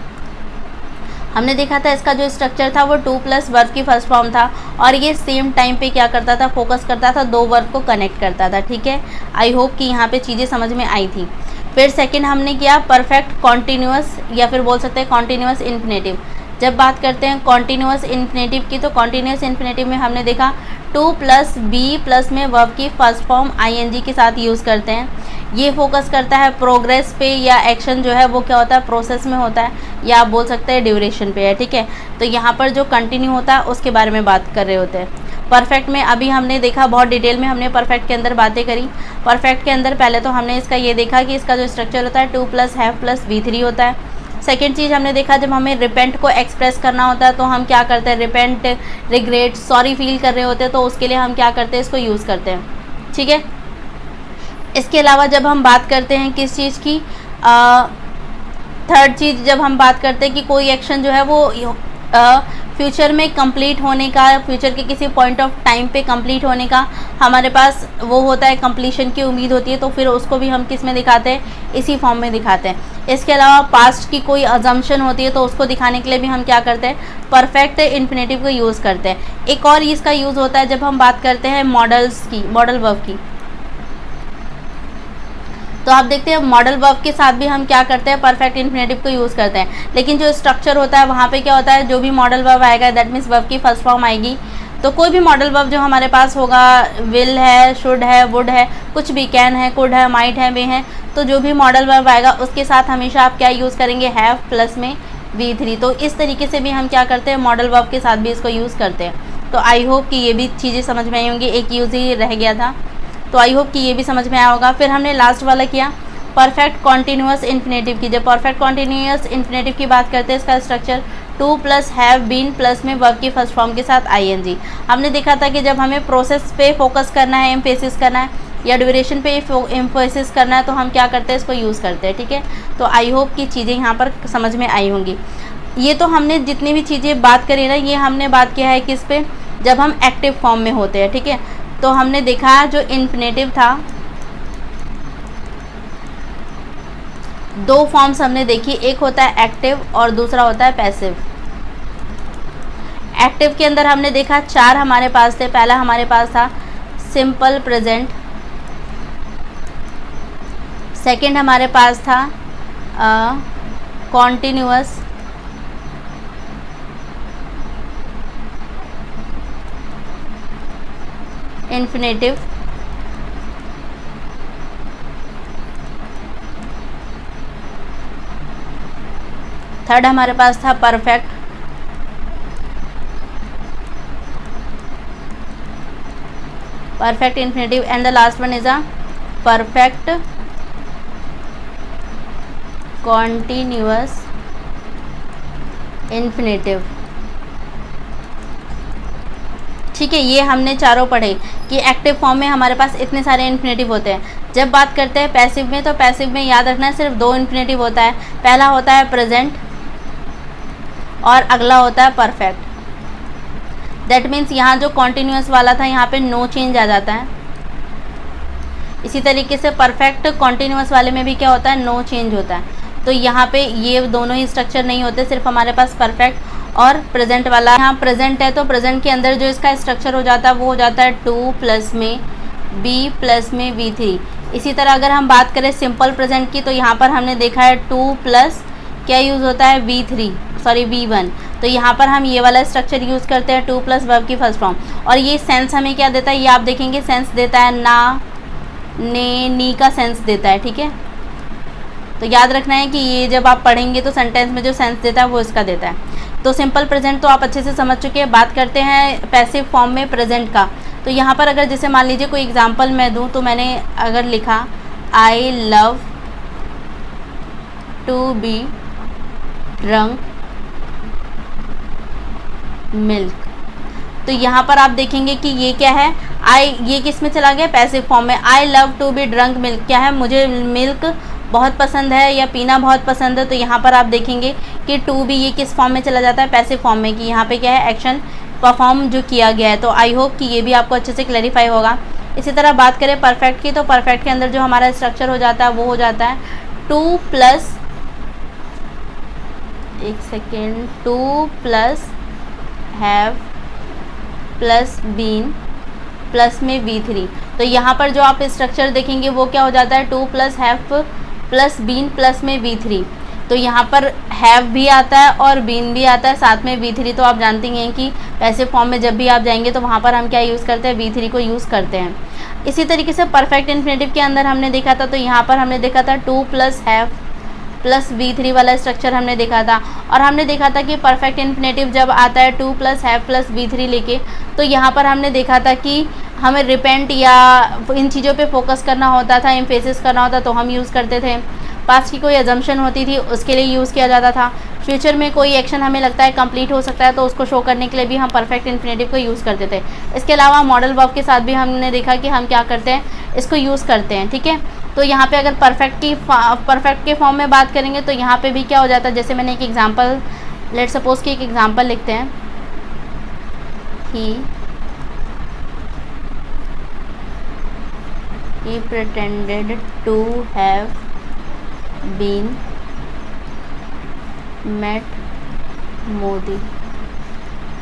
हमने देखा था इसका जो स्ट्रक्चर था वो 2 प्लस वर्ब की फर्स्ट फॉर्म था, और ये सेम टाइम पे क्या करता था, फोकस करता था, 2 वर्ब को कनेक्ट करता था। ठीक है, आई होप कि यहाँ पे चीज़ें समझ में आई थी। फिर सेकंड हमने किया परफेक्ट कॉन्टीन्यूअस, या फिर बोल सकते हैं कॉन्टीन्यूअस इन्फिनेटिव। जब बात करते हैं कॉन्टीन्यूअस इन्फिनेटिव की, तो कॉन्टीन्यूअस इन्फिनेटिव में हमने देखा 2 प्लस बी प्लस में वर्ब की फर्स्ट फॉर्म आईएनजी के साथ यूज़ करते हैं। ये फोकस करता है प्रोग्रेस पे, या एक्शन जो है वो क्या होता है, प्रोसेस में होता है, या आप बोल सकते हैं ड्यूरेशन पे है। ठीक है, तो यहाँ पर जो कंटिन्यू होता है उसके बारे में बात कर रहे होते हैं। परफेक्ट में अभी हमने देखा, बहुत डिटेल में हमने परफेक्ट के अंदर बातें करी। परफेक्ट के अंदर पहले तो हमने इसका ये देखा कि इसका जो स्ट्रक्चर होता है 2 प्लस हैव प्लस V3 होता है। सेकेंड चीज़ हमने देखा, जब हमें रिपेंट को एक्सप्रेस करना होता है तो हम क्या करते हैं, रिपेंट, रिग्रेट, सॉरी फील कर रहे होते हैं, तो उसके लिए हम क्या करते हैं, इसको यूज़ करते हैं। ठीक है, इसके अलावा जब हम बात करते हैं किस चीज़ की, थर्ड चीज़ जब हम बात करते हैं कि कोई एक्शन जो है वो फ्यूचर में कंप्लीट होने का, फ्यूचर के किसी पॉइंट ऑफ टाइम पे कंप्लीट होने का हमारे पास वो होता है, कंप्लीशन की उम्मीद होती है, तो फिर उसको भी हम किस में दिखाते हैं, इसी फॉर्म में दिखाते हैं। इसके अलावा पास्ट की कोई अजम्पशन होती है तो उसको दिखाने के लिए भी हम क्या करते हैं, परफेक्ट इन्फिनेटिव को यूज़ करते हैं। एक और इसका यूज़ होता है जब हम बात करते हैं मॉडल्स की, मॉडल वर्ब की। तो आप देखते हैं मॉडल वर्ब के साथ भी हम क्या करते हैं, परफेक्ट इन्फिनेटिव को यूज़ करते हैं। लेकिन जो स्ट्रक्चर होता है वहाँ पे क्या होता है, जो भी मॉडल वर्ब आएगा दैट मीन्स वर्ब की फर्स्ट फॉर्म आएगी। तो कोई भी मॉडल वर्ब जो हमारे पास होगा, विल है, शुड है, वुड है, कुछ भी, कैन है, कुड है, माइट है, वे हैं, तो जो भी मॉडल वर्ब आएगा उसके साथ हमेशा आप क्या यूज़ करेंगे, हैव प्लस में V3। तो इस तरीके से भी हम क्या करते हैं, मॉडल वर्ब के साथ भी इसको यूज़ करते हैं। तो आई होप कि ये भी चीज़ें समझ में आई होंगी। एक यूज़ ही रह गया था, तो आई होप कि ये भी समझ में आया होगा। फिर हमने लास्ट वाला किया परफेक्ट कॉन्टीन्यूअस इन्फिनेटिव की। जब परफेक्ट कॉन्टीन्यूअस इन्फिनेटिव की बात करते हैं, इसका structure 2 plus have been plus में वर्ब की फर्स्ट फॉर्म के साथ आईएनजी। हमने देखा था कि जब हमें प्रोसेस पे फोकस करना है, एम्फेसिस करना है, या ड्यूरेशन पे एम्फेसिस करना है, तो हम क्या करते हैं, इसको यूज़ करते हैं। ठीक है, तो आई होप कि चीज़ें यहाँ पर समझ में आई होंगी। ये तो हमने जितनी भी चीज़ें बात करी ना, ये हमने बात किया है किस पे, जब हम एक्टिव फॉर्म में होते हैं। ठीक है, तो हमने देखा जो इन्फिनेटिव था, 2 फॉर्म्स हमने देखी, एक होता है एक्टिव और दूसरा होता है पैसिव। एक्टिव के अंदर हमने देखा 4 हमारे पास थे। पहला हमारे पास था सिंपल प्रेजेंट, सेकंड हमारे पास था कॉन्टिन्यूअस, इन्फिनेटिव, थर्ड हमारे पास था perfect, perfect infinitive, and the last one is a perfect continuous infinitive. ठीक है, ये हमने चारों पढ़े कि एक्टिव फॉर्म में हमारे पास इतने सारे इन्फिनेटिव होते हैं। जब बात करते हैं पैसिव में, तो पैसिव में याद रखना है सिर्फ 2 इन्फिनेटिव होता है। पहला होता है प्रेजेंट और अगला होता है परफेक्ट। दैट मीन्स यहाँ जो कॉन्टिन्यूअस वाला था यहाँ पे नो चेंज आ जाता है। इसी तरीके से परफेक्ट कॉन्टिन्यूअस वाले में भी क्या होता है, नो चेंज होता है। तो यहाँ पे ये दोनों ही स्ट्रक्चर नहीं होते, सिर्फ हमारे पास परफेक्ट और प्रेजेंट वाला। यहाँ प्रेजेंट है तो प्रेजेंट के अंदर जो इसका स्ट्रक्चर हो जाता है वो हो जाता है 2 प्लस में बी प्लस में V3। इसी तरह अगर हम बात करें सिंपल प्रेजेंट की, तो यहाँ पर हमने देखा है 2 प्लस क्या यूज़ होता है V1। तो यहाँ पर हम ये वाला स्ट्रक्चर यूज़ करते हैं 2 प्लस वर्ब की फर्स्ट फॉर्म। और ये सेंस हमें क्या देता है, ये आप देखेंगे सेंस देता है ना, ने, नी का सेंस देता है। ठीक है, तो याद रखना है कि ये जब आप पढ़ेंगे तो सेंटेंस में जो सेंस देता है वो इसका देता है। तो सिंपल प्रेजेंट तो आप अच्छे से समझ चुके हैं। बात करते हैं पैसिव फॉर्म में प्रेजेंट का। तो यहाँ पर अगर जैसे मान लीजिए कोई एग्जांपल मैं दूँ, तो मैंने अगर लिखा I love to be drunk milk, तो यहाँ पर आप देखेंगे कि ये क्या है, ये किस में चला गया, पैसिव फॉर्म में। I love to be drunk milk क्या है, मुझे मिल्क बहुत पसंद है या पीना बहुत पसंद है। तो यहाँ पर आप देखेंगे कि टू बी ये किस फॉर्म में चला जाता है, पैसिव फॉर्म में, कि यहाँ पे क्या है, एक्शन परफॉर्म जो किया गया है। तो आई होप कि ये भी आपको अच्छे से क्लैरिफाई होगा। इसी तरह बात करें परफेक्ट की, तो परफेक्ट के अंदर जो हमारा स्ट्रक्चर हो जाता है वो हो जाता है 2 plus 2 plus have plus been plus में V3। तो यहाँ पर जो आप स्ट्रक्चर देखेंगे वो क्या हो जाता है, 2 plus have plus been plus में V3। तो यहाँ पर हैव भी आता है और बीन भी आता है साथ में V3। तो आप जानते हैं कि पैसिव फॉर्म में जब भी आप जाएंगे तो वहाँ पर हम क्या यूज़ करते हैं, V3 को यूज़ करते हैं। इसी तरीके से परफेक्ट इन्फिनेटिव के अंदर हमने देखा था, तो यहाँ पर हमने देखा था 2 प्लस हैव प्लस V3 वाला स्ट्रक्चर हमने देखा था। और हमने देखा था कि परफेक्ट इन्फिनेटिव जब आता है 2 प्लस हैव प्लस V3 लेके, तो यहाँ पर हमने देखा था कि हमें रिपेंट या इन चीज़ों पे फोकस करना होता था, एम्फेसिस करना होता, तो हम यूज़ करते थे। पास्ट की कोई अजम्पशन होती थी उसके लिए यूज़ किया जाता था। फ्यूचर में कोई एक्शन हमें लगता है कंप्लीट हो सकता है तो उसको शो करने के लिए भी हम परफेक्ट इन्फिनेटिव को यूज़ करते थे। इसके अलावा मॉडल वर्ब के साथ भी हमने देखा कि हम क्या करते हैं, इसको यूज़ करते हैं। ठीक है, तो यहाँ पे अगर परफेक्ट के फॉर्म में बात करेंगे तो यहाँ पे भी क्या हो जाता है, जैसे मैंने एक एग्जांपल, लेट सपोज कि एक एग्जांपल लिखते हैं, he pretended to have been met Modi.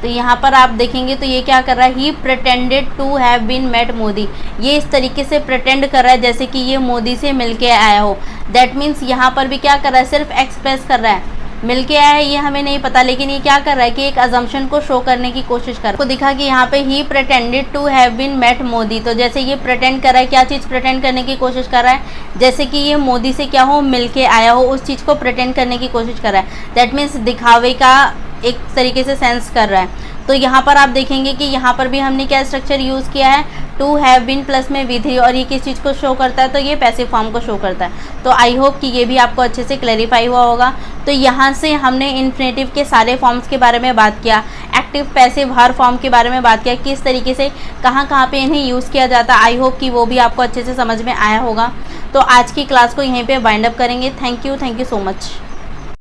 तो यहाँ पर आप देखेंगे तो ये क्या कर रहा है, ही pretended to have been met Modi. ये इस तरीके से pretend कर रहा है जैसे कि ये मोदी से मिलके आया हो। दैट मीन्स यहाँ पर भी क्या कर रहा है, सिर्फ एक्सप्रेस कर रहा है, मिलके आया है ये हमें नहीं पता, लेकिन ये क्या कर रहा है कि एक अजम्पशन को शो करने की कोशिश कर रहा है। को दिखा कि यहाँ पे ही pretended to have been met Modi, तो जैसे ये pretend कर रहा है, क्या चीज़ pretend करने की कोशिश कर रहा है, जैसे कि ये मोदी से क्या हो, मिलके आया हो, उस चीज़ को pretend करने की कोशिश कर रहा है। दैट मीन्स दिखावे का एक तरीके से सेंस कर रहा है। तो यहाँ पर आप देखेंगे कि यहाँ पर भी हमने क्या स्ट्रक्चर यूज़ किया है, टू हैव बीन प्लस में V3, और ये किस चीज़ को शो करता है, तो ये पैसिव फॉर्म को शो करता है। तो आई होप कि ये भी आपको अच्छे से क्लैरिफाई हुआ होगा। तो यहाँ से हमने इन्फिनेटिव के सारे फॉर्म्स के बारे में बात किया, एक्टिव पैसिव हर फॉर्म के बारे में बात किया, किस तरीके से कहाँ पे इन्हें यूज़ किया जाता है। आई होप कि वो भी आपको अच्छे से समझ में आया होगा। तो आज की क्लास को यहीं पर वाइंड अप करेंगे। Thank you so much.